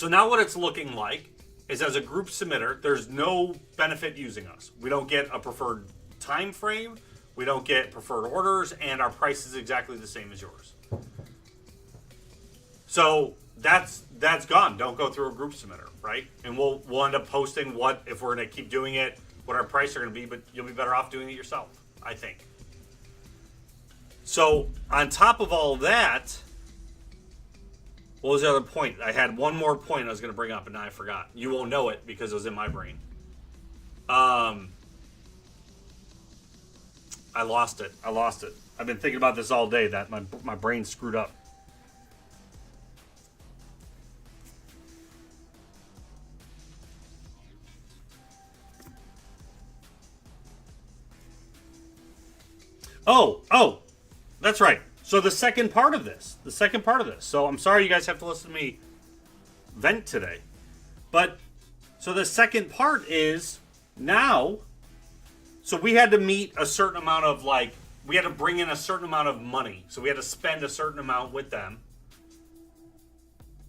now what it's looking like is, as a group submitter, there's no benefit using us. We don't get a preferred time frame, we don't get preferred orders, and our price is exactly the same as yours. So that's gone. Don't go through a group submitter, right? And we'll end up posting what, if we're going to keep doing it, what our prices are going to be, but you'll be better off doing it yourself, I think. So on top of all of that, what was the other point? I had one more point I was going to bring up, and now I forgot. You won't know it because it was in my brain. I lost it. I've been thinking about this all day. That my brain screwed up. Oh, that's right. So the second part of this. So I'm sorry you guys have to listen to me vent today. But, so the second part is now, so we had to meet a certain amount of, like, we had to bring in a certain amount of money. So we had to spend a certain amount with them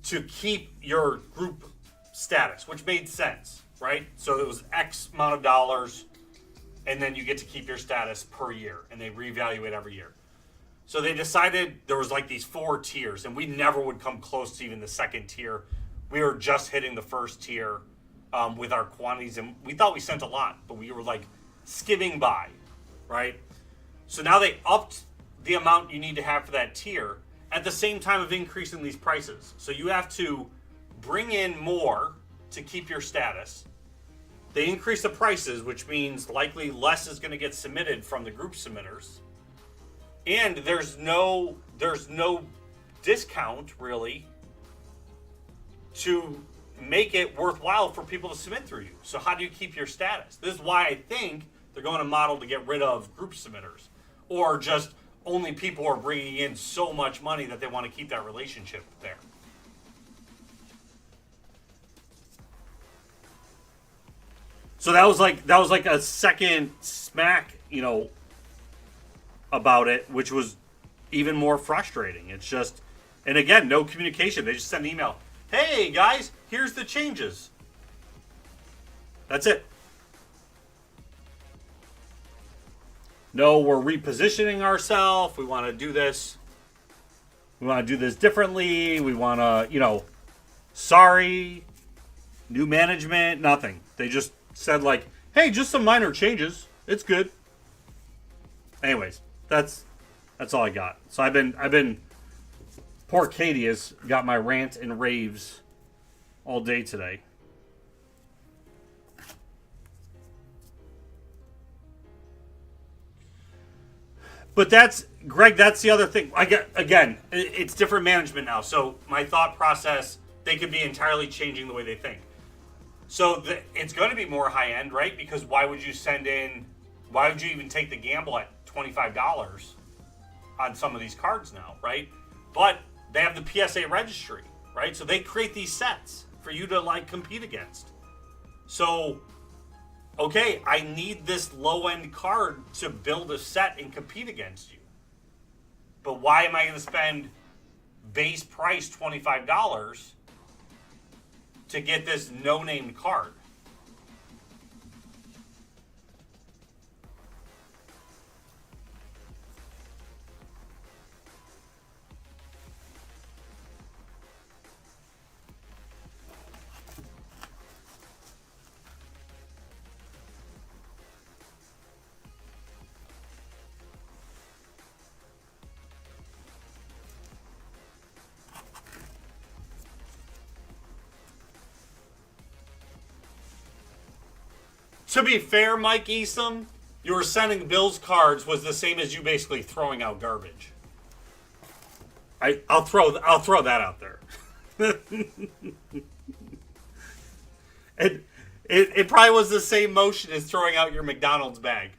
to keep your group status, which made sense, right? So it was X amount of dollars, and then you get to keep your status per year, and they reevaluate every year. So they decided there was like these 4 tiers, and we never would come close to even the second tier. We were just hitting the first tier with our quantities, and we thought we sent a lot, but we were like skimming by, right? So now they upped the amount you need to have for that tier at the same time of increasing these prices. So you have to bring in more to keep your status. They increase the prices, which means likely less is going to get submitted from the group submitters. And there's no discount, really, to make it worthwhile for people to submit through you. So how do you keep your status? This is why I think they're going to model to get rid of group submitters. Or just only people are bringing in so much money that they want to keep that relationship there. So that was like a second smack, about it, which was even more frustrating. It's just, and again, no communication. They just send an email. Hey guys, here's the changes. That's it. No, we're repositioning ourselves. We want to do this. We want to do this differently. We want to, sorry, new management, nothing. They just said like, hey, just some minor changes. It's good. Anyways, that's all I got. So I've been poor Katie has got my rant and raves all day today. But that's the other thing. Again, it's different management now. So my thought process, they could be entirely changing the way they think. So it's going to be more high end, right? Because why would you even take the gamble at $25 on some of these cards now, right? But they have the PSA registry, right? So they create these sets for you to like compete against. So, okay, I need this low-end card to build a set and compete against you. But why am I going to spend base price $25 to get this no-name card? To be fair, Mike Easom, you were sending Bills cards was the same as you basically throwing out garbage. I'll throw that out there. It probably was the same motion as throwing out your McDonald's bag.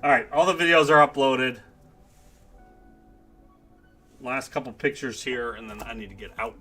All right, all the videos are uploaded. Last couple pictures here, and then I need to get out.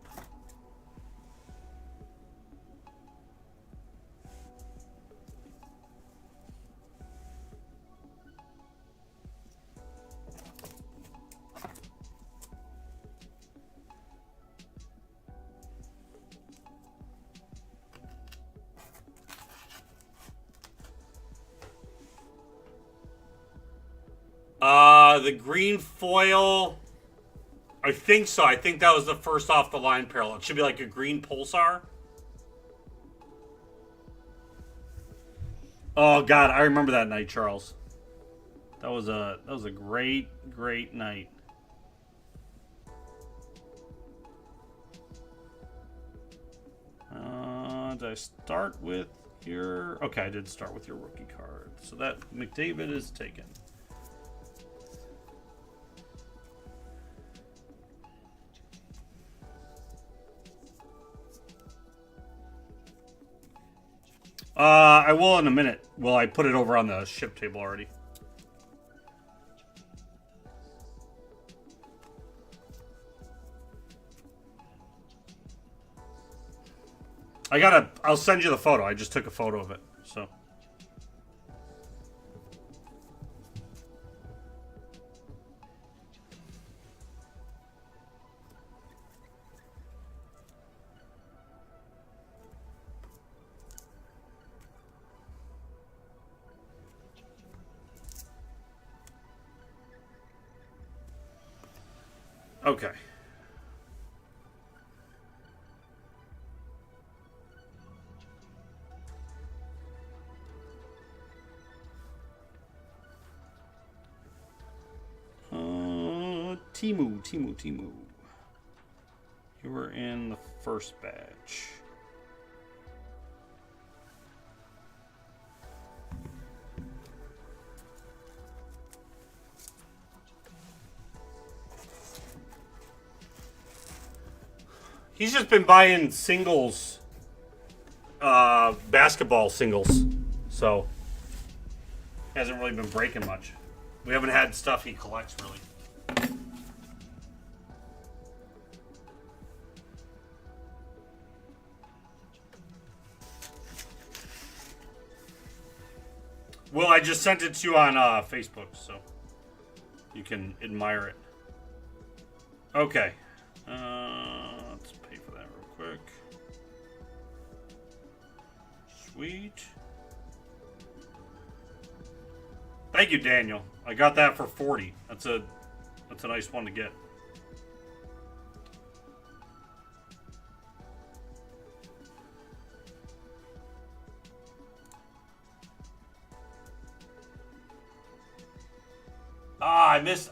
The green foil, I think so. I think that was the first off the line parallel. It should be like a green pulsar. Oh God, I remember that night, Charles. That was a great night. Did I start with your? Okay, I did start with your rookie card. So that McDavid is taken. I will in a minute. Well, I put it over on the ship table already. I'll send you the photo. I just took a photo of it, so. Okay. Timu. You were in the first batch. He's just been buying singles, basketball singles, so hasn't really been breaking much. We haven't had stuff he collects, really. Well, I just sent it to you on Facebook, so you can admire it. Okay. Let's pay for that real quick. Sweet. Thank you, Daniel. I got that for 40. That's a nice one to get.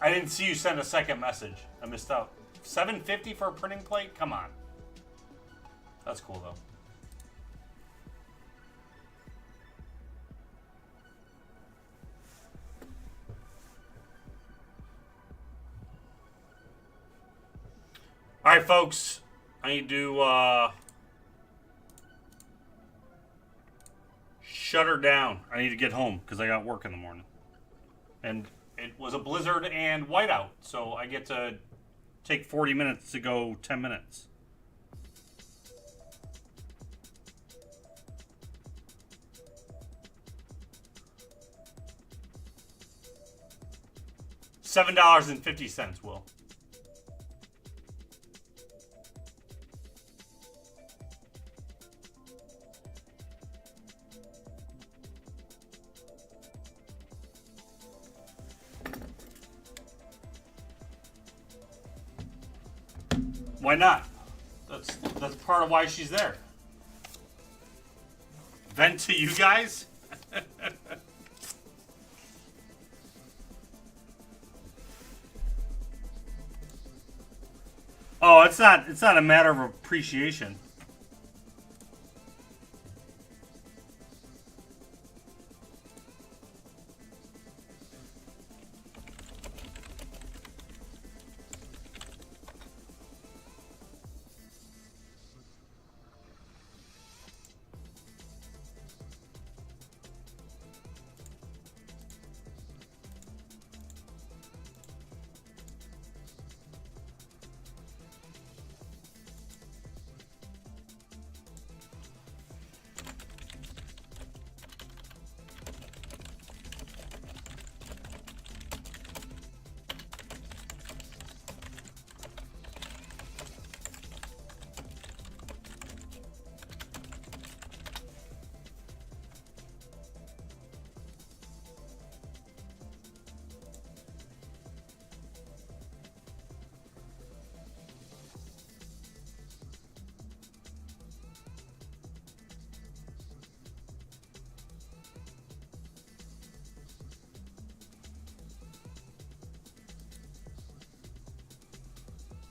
I didn't see you send a second message. I missed out. $7.50 for a printing plate? Come on. That's cool, though. All right, folks. I need to shut her down. I need to get home because I got work in the morning. And it was a blizzard and whiteout, so I get to take 40 minutes to go 10 minutes. $7.50, Will. Why not? That's part of why she's there. Vent to you guys? Oh, it's not a matter of appreciation.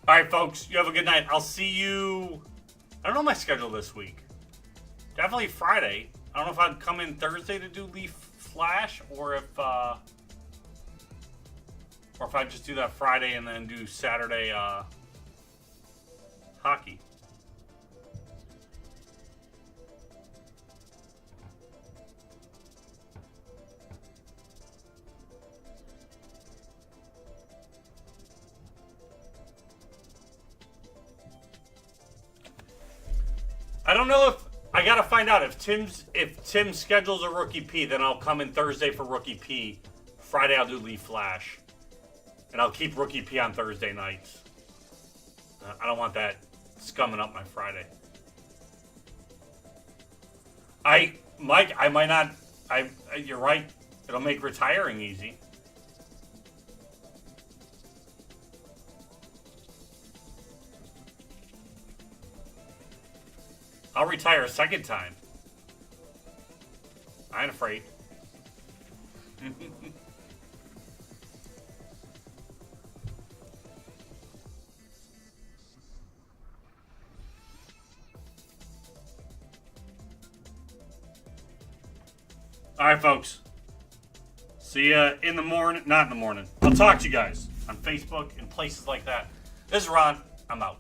All right, folks. You have a good night. I'll see you. I don't know my schedule this week. Definitely Friday. I don't know if I'd come in Thursday to do Leaf Flash or if I just do that Friday and then do Saturday hockey. I don't know if I gotta find out if Tim schedules a Rookie P, then I'll come in Thursday for Rookie P. Friday I'll do Leaf Flash, and I'll keep Rookie P on Thursday nights. I don't want that scumming up my Friday. Mike, I might not. You're right. It'll make retiring easy. I'll retire a second time. I ain't afraid. All right, folks. See ya in the morning. Not in the morning. I'll talk to you guys on Facebook and places like that. This is Ron. I'm out.